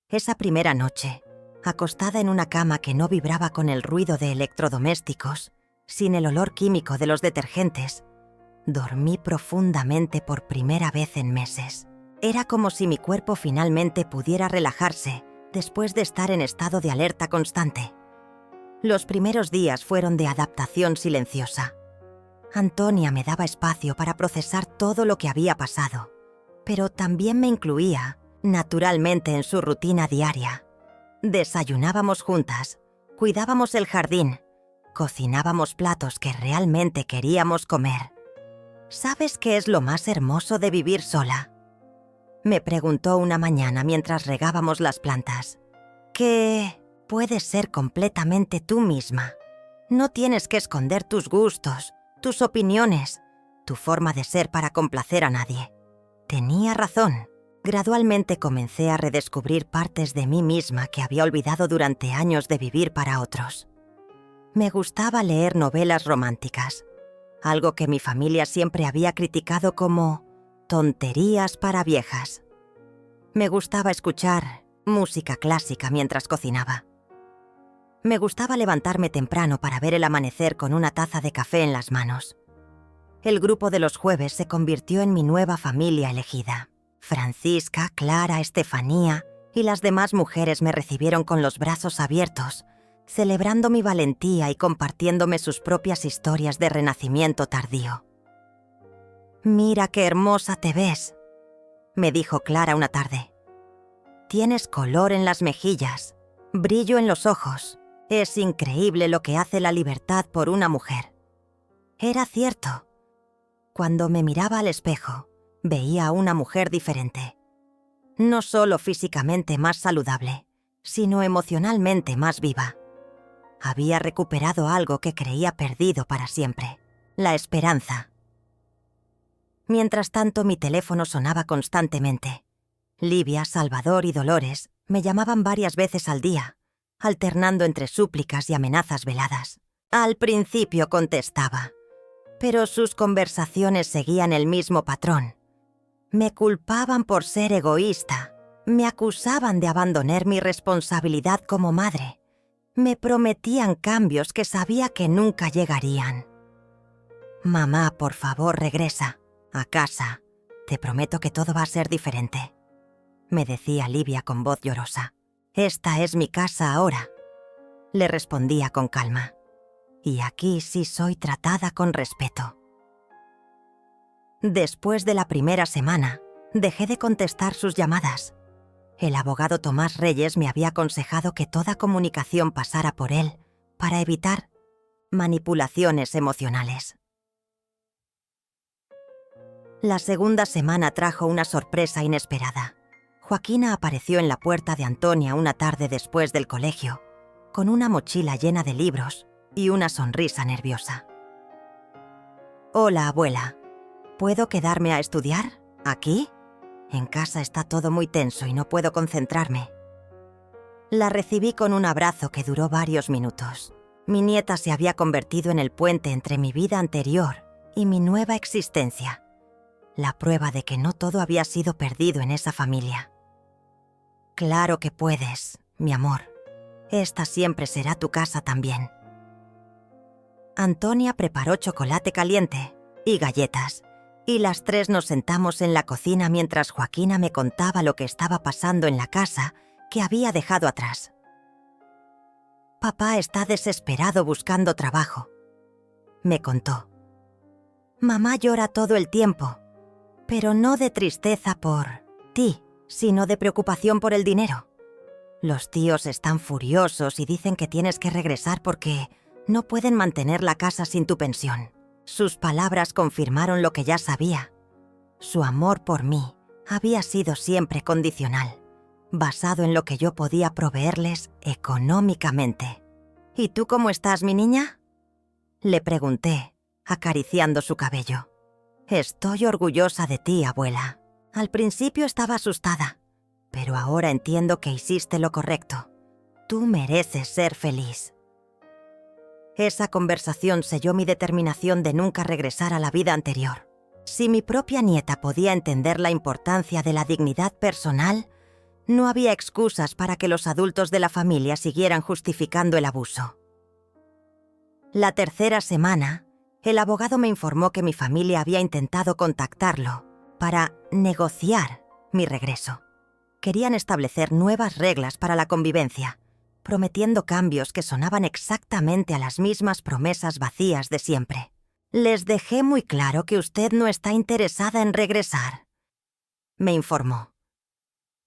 Esa primera noche, acostada en una cama que no vibraba con el ruido de electrodomésticos, sin el olor químico de los detergentes, dormí profundamente por primera vez en meses. Era como si mi cuerpo finalmente pudiera relajarse después de estar en estado de alerta constante. Los primeros días fueron de adaptación silenciosa. Antonia me daba espacio para procesar todo lo que había pasado, pero también me incluía, naturalmente, en su rutina diaria. Desayunábamos juntas, cuidábamos el jardín, cocinábamos platos que realmente queríamos comer. ¿Sabes qué es lo más hermoso de vivir sola?, me preguntó una mañana mientras regábamos las plantas. Que puedes ser completamente tú misma. No tienes que esconder tus gustos, tus opiniones, tu forma de ser para complacer a nadie. Tenía razón. Gradualmente comencé a redescubrir partes de mí misma que había olvidado durante años de vivir para otros. Me gustaba leer novelas románticas, algo que mi familia siempre había criticado como tonterías para viejas. Me gustaba escuchar música clásica mientras cocinaba. Me gustaba levantarme temprano para ver el amanecer con una taza de café en las manos. El grupo de los jueves se convirtió en mi nueva familia elegida. Francisca, Clara, Estefanía y las demás mujeres me recibieron con los brazos abiertos, celebrando mi valentía y compartiéndome sus propias historias de renacimiento tardío. «Mira qué hermosa te ves», me dijo Clara una tarde. «Tienes color en las mejillas, brillo en los ojos. Es increíble lo que hace la libertad por una mujer». Era cierto. Cuando me miraba al espejo, veía a una mujer diferente. No solo físicamente más saludable, sino emocionalmente más viva. Había recuperado algo que creía perdido para siempre: la esperanza. Mientras tanto, mi teléfono sonaba constantemente. Livia, Salvador y Dolores me llamaban varias veces al día, alternando entre súplicas y amenazas veladas. Al principio contestaba, pero sus conversaciones seguían el mismo patrón. Me culpaban por ser egoísta, me acusaban de abandonar mi responsabilidad como madre, me prometían cambios que sabía que nunca llegarían. Mamá, por favor, regresa a casa. Te prometo que todo va a ser diferente, me decía Livia con voz llorosa. Esta es mi casa ahora, le respondía con calma. Y aquí sí soy tratada con respeto. Después de la primera semana, dejé de contestar sus llamadas. El abogado Tomás Reyes me había aconsejado que toda comunicación pasara por él para evitar manipulaciones emocionales. La segunda semana trajo una sorpresa inesperada. Joaquina apareció en la puerta de Antonia una tarde después del colegio, con una mochila llena de libros y una sonrisa nerviosa. «Hola, abuela. ¿Puedo quedarme a estudiar? ¿Aquí? En casa está todo muy tenso y no puedo concentrarme». La recibí con un abrazo que duró varios minutos. Mi nieta se había convertido en el puente entre mi vida anterior y mi nueva existencia. La prueba de que no todo había sido perdido en esa familia. «Claro que puedes, mi amor. Esta siempre será tu casa también». Antonia preparó chocolate caliente y galletas, y las tres nos sentamos en la cocina mientras Joaquina me contaba lo que estaba pasando en la casa que había dejado atrás. «Papá está desesperado buscando trabajo», me contó. «Mamá llora todo el tiempo, pero no de tristeza por ti, sino de preocupación por el dinero. Los tíos están furiosos y dicen que tienes que regresar porque no pueden mantener la casa sin tu pensión». Sus palabras confirmaron lo que ya sabía. Su amor por mí había sido siempre condicional, basado en lo que yo podía proveerles económicamente. «¿Y tú cómo estás, mi niña?», le pregunté, acariciando su cabello. «Estoy orgullosa de ti, abuela. Al principio estaba asustada, pero ahora entiendo que hiciste lo correcto. Tú mereces ser feliz». Esa conversación selló mi determinación de nunca regresar a la vida anterior. Si mi propia nieta podía entender la importancia de la dignidad personal, no había excusas para que los adultos de la familia siguieran justificando el abuso. La tercera semana, el abogado me informó que mi familia había intentado contactarlo para negociar mi regreso. Querían establecer nuevas reglas para la convivencia, prometiendo cambios que sonaban exactamente a las mismas promesas vacías de siempre. «Les dejé muy claro que usted no está interesada en regresar», me informó.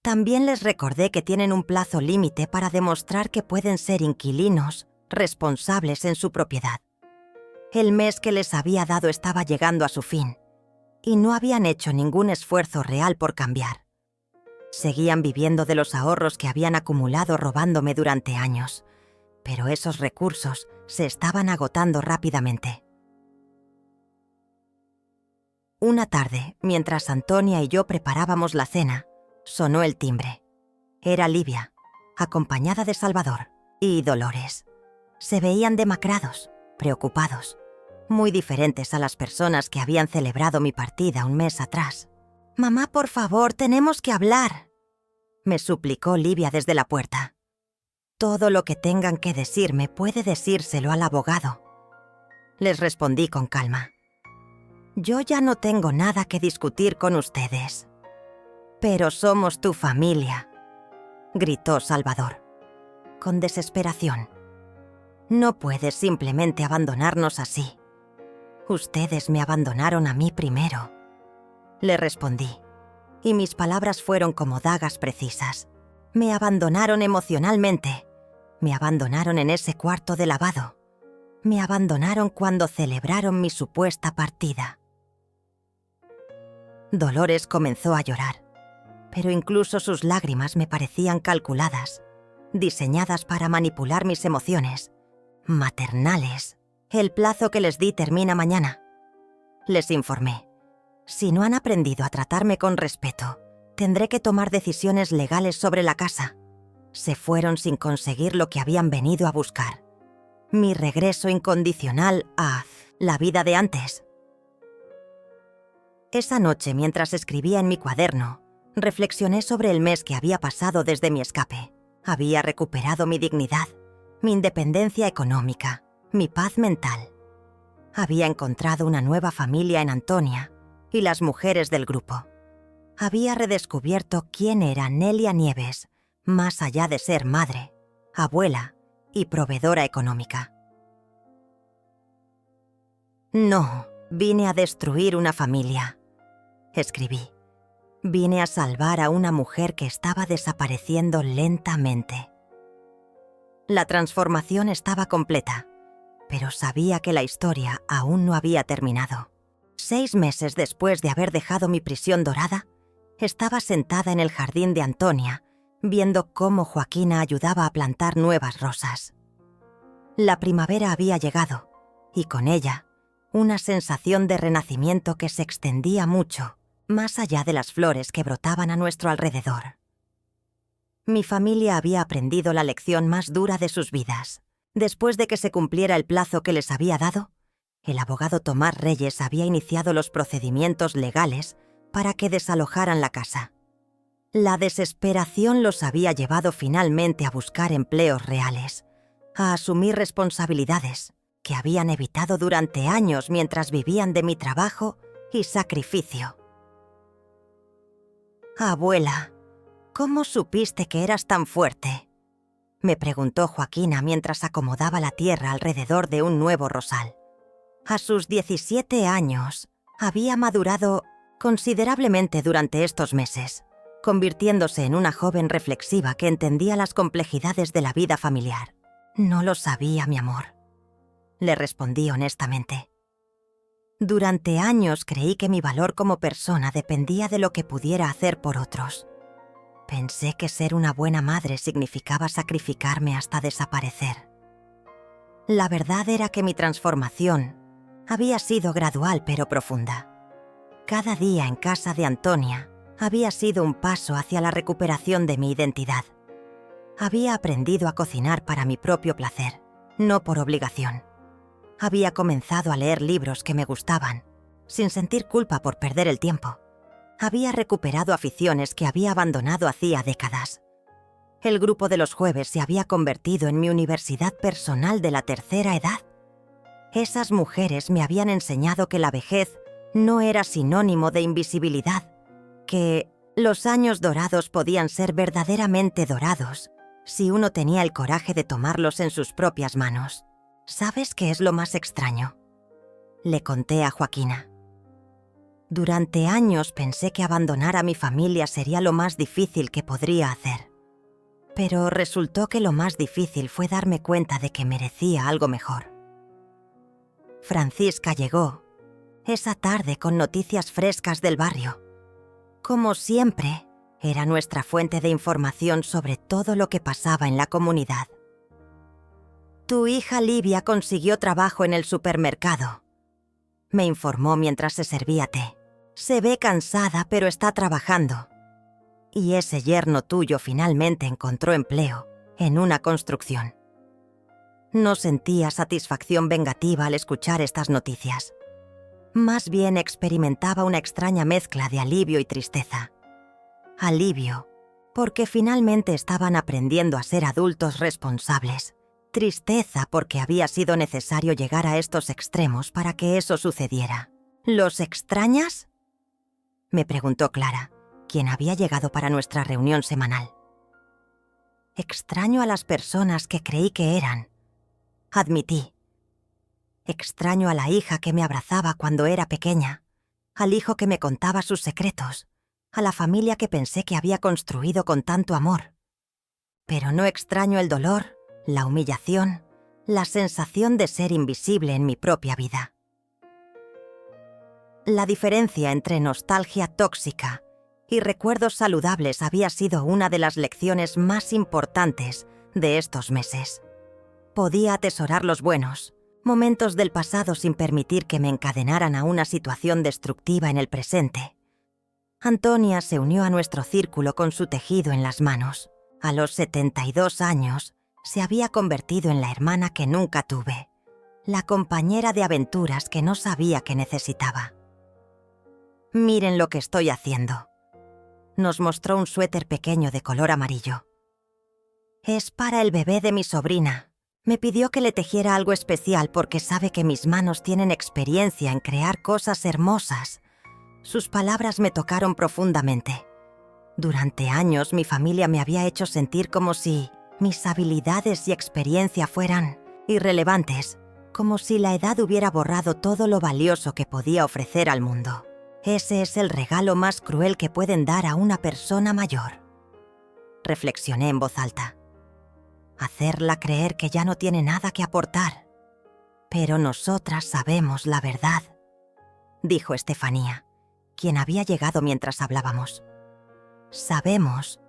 También les recordé que tienen un plazo límite para demostrar que pueden ser inquilinos responsables en su propiedad. El mes que les había dado estaba llegando a su fin, y no habían hecho ningún esfuerzo real por cambiar. Seguían viviendo de los ahorros que habían acumulado robándome durante años, pero esos recursos se estaban agotando rápidamente. Una tarde, mientras Antonia y yo preparábamos la cena, sonó el timbre. Era Livia, acompañada de Salvador y Dolores. Se veían demacrados, preocupados, muy diferentes a las personas que habían celebrado mi partida un mes atrás. «Mamá, por favor, tenemos que hablar», me suplicó Livia desde la puerta. «Todo lo que tengan que decirme puede decírselo al abogado», les respondí con calma. «Yo ya no tengo nada que discutir con ustedes». «Pero somos tu familia», gritó Salvador, con desesperación. «No puedes simplemente abandonarnos así. Ustedes me abandonaron a mí primero», le respondí, y mis palabras fueron como dagas precisas. Me abandonaron emocionalmente, me abandonaron en ese cuarto de lavado, me abandonaron cuando celebraron mi supuesta partida. Dolores comenzó a llorar, pero incluso sus lágrimas me parecían calculadas, diseñadas para manipular mis emociones, maternales. «El plazo que les di termina mañana», les informé. «Si no han aprendido a tratarme con respeto, tendré que tomar decisiones legales sobre la casa». Se fueron sin conseguir lo que habían venido a buscar: mi regreso incondicional a la vida de antes. Esa noche, mientras escribía en mi cuaderno, reflexioné sobre el mes que había pasado desde mi escape. Había recuperado mi dignidad, mi independencia económica, mi paz mental. Había encontrado una nueva familia en Antonia y las mujeres del grupo. Había redescubierto quién era Nelia Nieves, más allá de ser madre, abuela y proveedora económica. No, vine a destruir una familia, escribí. Vine a salvar a una mujer que estaba desapareciendo lentamente. La transformación estaba completa, pero sabía que la historia aún no había terminado. 6 meses después de haber dejado mi prisión dorada, estaba sentada en el jardín de Antonia, viendo cómo Joaquina ayudaba a plantar nuevas rosas. La primavera había llegado, y con ella, una sensación de renacimiento que se extendía mucho, más allá de las flores que brotaban a nuestro alrededor. Mi familia había aprendido la lección más dura de sus vidas. Después de que se cumpliera el plazo que les había dado, el abogado Tomás Reyes había iniciado los procedimientos legales para que desalojaran la casa. La desesperación los había llevado finalmente a buscar empleos reales, a asumir responsabilidades que habían evitado durante años mientras vivían de mi trabajo y sacrificio. «Abuela, ¿cómo supiste que eras tan fuerte?», me preguntó Joaquina mientras acomodaba la tierra alrededor de un nuevo rosal. A sus 17 años, había madurado considerablemente durante estos meses, convirtiéndose en una joven reflexiva que entendía las complejidades de la vida familiar. «No lo sabía, mi amor», le respondí honestamente. Durante años creí que mi valor como persona dependía de lo que pudiera hacer por otros. Pensé que ser una buena madre significaba sacrificarme hasta desaparecer. La verdad era que mi transformación había sido gradual pero profunda. Cada día en casa de Antonia había sido un paso hacia la recuperación de mi identidad. Había aprendido a cocinar para mi propio placer, no por obligación. Había comenzado a leer libros que me gustaban, sin sentir culpa por perder el tiempo. Había recuperado aficiones que había abandonado hacía décadas. El grupo de los jueves se había convertido en mi universidad personal de la tercera edad. Esas mujeres me habían enseñado que la vejez no era sinónimo de invisibilidad, que los años dorados podían ser verdaderamente dorados si uno tenía el coraje de tomarlos en sus propias manos. ¿Sabes qué es lo más extraño?, le conté a Joaquina. Durante años pensé que abandonar a mi familia sería lo más difícil que podría hacer. Pero resultó que lo más difícil fue darme cuenta de que merecía algo mejor. Francisca llegó esa tarde con noticias frescas del barrio. Como siempre, era nuestra fuente de información sobre todo lo que pasaba en la comunidad. «Tu hija Livia consiguió trabajo en el supermercado», me informó mientras se servía té. «Se ve cansada, pero está trabajando. Y ese yerno tuyo finalmente encontró empleo en una construcción». No sentía satisfacción vengativa al escuchar estas noticias. Más bien experimentaba una extraña mezcla de alivio y tristeza. Alivio, porque finalmente estaban aprendiendo a ser adultos responsables. Tristeza porque había sido necesario llegar a estos extremos para que eso sucediera. «¿Los extrañas?», me preguntó Clara, quien había llegado para nuestra reunión semanal. «Extraño a las personas que creí que eran», admití. «Extraño a la hija que me abrazaba cuando era pequeña, al hijo que me contaba sus secretos, a la familia que pensé que había construido con tanto amor. Pero no extraño el dolor, la humillación, la sensación de ser invisible en mi propia vida». La diferencia entre nostalgia tóxica y recuerdos saludables había sido una de las lecciones más importantes de estos meses. Podía atesorar los buenos, momentos del pasado sin permitir que me encadenaran a una situación destructiva en el presente. Antonia se unió a nuestro círculo con su tejido en las manos. A los 72 años, se había convertido en la hermana que nunca tuve, la compañera de aventuras que no sabía que necesitaba. «Miren lo que estoy haciendo», nos mostró un suéter pequeño de color amarillo. «Es para el bebé de mi sobrina. Me pidió que le tejiera algo especial porque sabe que mis manos tienen experiencia en crear cosas hermosas. Sus palabras me tocaron profundamente. Durante años mi familia me había hecho sentir como si mis habilidades y experiencia fueran irrelevantes, como si la edad hubiera borrado todo lo valioso que podía ofrecer al mundo. Ese es el regalo más cruel que pueden dar a una persona mayor. Reflexioné en voz alta. Hacerla creer que ya no tiene nada que aportar. Pero nosotras sabemos la verdad, dijo Estefanía, quien había llegado mientras hablábamos. Sabemos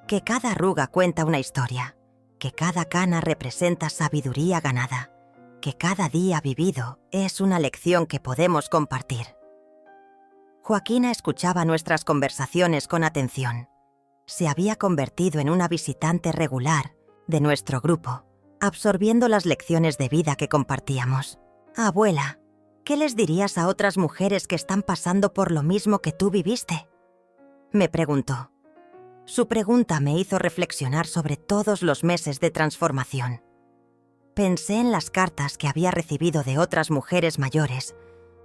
que cada arruga cuenta una historia, que cada cana representa sabiduría ganada, que cada día vivido es una lección que podemos compartir. Joaquina escuchaba nuestras conversaciones con atención. Se había convertido en una visitante regular de nuestro grupo, absorbiendo las lecciones de vida que compartíamos. Abuela, ¿qué les dirías a otras mujeres que están pasando por lo mismo que tú viviste?, me preguntó. Su pregunta me hizo reflexionar sobre todos los meses de transformación. Pensé en las cartas que había recibido de otras mujeres mayores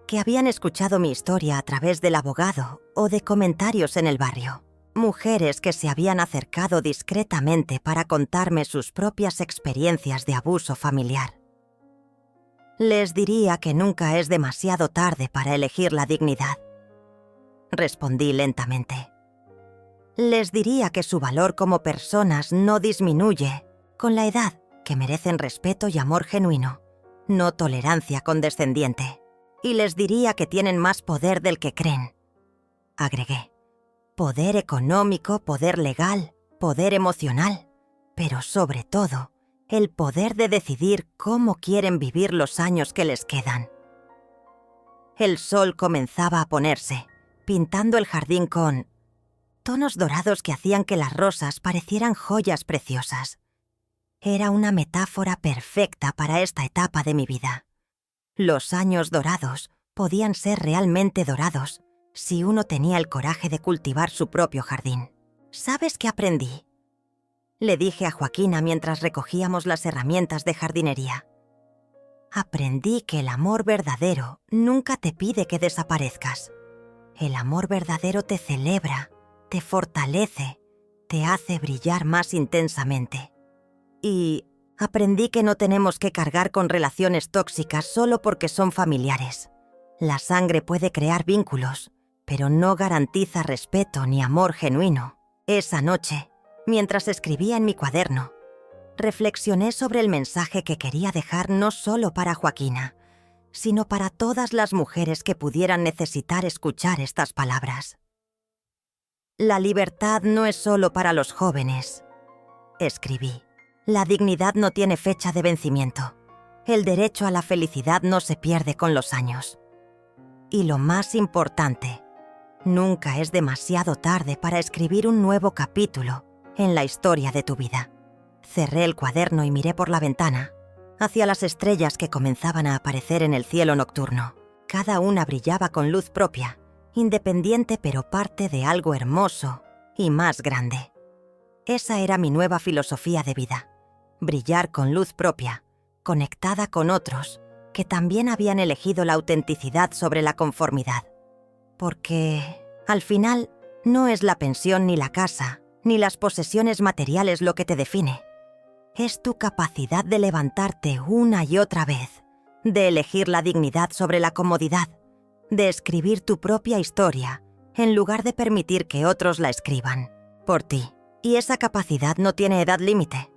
que habían escuchado mi historia a través del abogado o de comentarios en el barrio. Mujeres que se habían acercado discretamente para contarme sus propias experiencias de abuso familiar. Les diría que nunca es demasiado tarde para elegir la dignidad. Respondí lentamente. Les diría que su valor como personas no disminuye con la edad, que merecen respeto y amor genuino, no tolerancia condescendiente. Y les diría que tienen más poder del que creen. Agregué. Poder económico, poder legal, poder emocional, pero sobre todo, el poder de decidir cómo quieren vivir los años que les quedan. El sol comenzaba a ponerse, pintando el jardín con tonos dorados que hacían que las rosas parecieran joyas preciosas. Era una metáfora perfecta para esta etapa de mi vida. Los años dorados podían ser realmente dorados si uno tenía el coraje de cultivar su propio jardín. ¿Sabes qué aprendí?, le dije a Joaquina mientras recogíamos las herramientas de jardinería. Aprendí que el amor verdadero nunca te pide que desaparezcas. El amor verdadero te celebra, te fortalece, te hace brillar más intensamente. Y aprendí que no tenemos que cargar con relaciones tóxicas solo porque son familiares. La sangre puede crear vínculos, pero no garantiza respeto ni amor genuino. Esa noche, mientras escribía en mi cuaderno, reflexioné sobre el mensaje que quería dejar no solo para Joaquina, sino para todas las mujeres que pudieran necesitar escuchar estas palabras. La libertad no es solo para los jóvenes, escribí. La dignidad no tiene fecha de vencimiento. El derecho a la felicidad no se pierde con los años. Y lo más importante, nunca es demasiado tarde para escribir un nuevo capítulo en la historia de tu vida. Cerré el cuaderno y miré por la ventana, hacia las estrellas que comenzaban a aparecer en el cielo nocturno. Cada una brillaba con luz propia, independiente pero parte de algo hermoso y más grande. Esa era mi nueva filosofía de vida. Brillar con luz propia, conectada con otros que también habían elegido la autenticidad sobre la conformidad. Porque, al final, no es la pensión ni la casa, ni las posesiones materiales lo que te define. Es tu capacidad de levantarte una y otra vez, de elegir la dignidad sobre la comodidad, de escribir tu propia historia, en lugar de permitir que otros la escriban por ti. Y esa capacidad no tiene edad límite.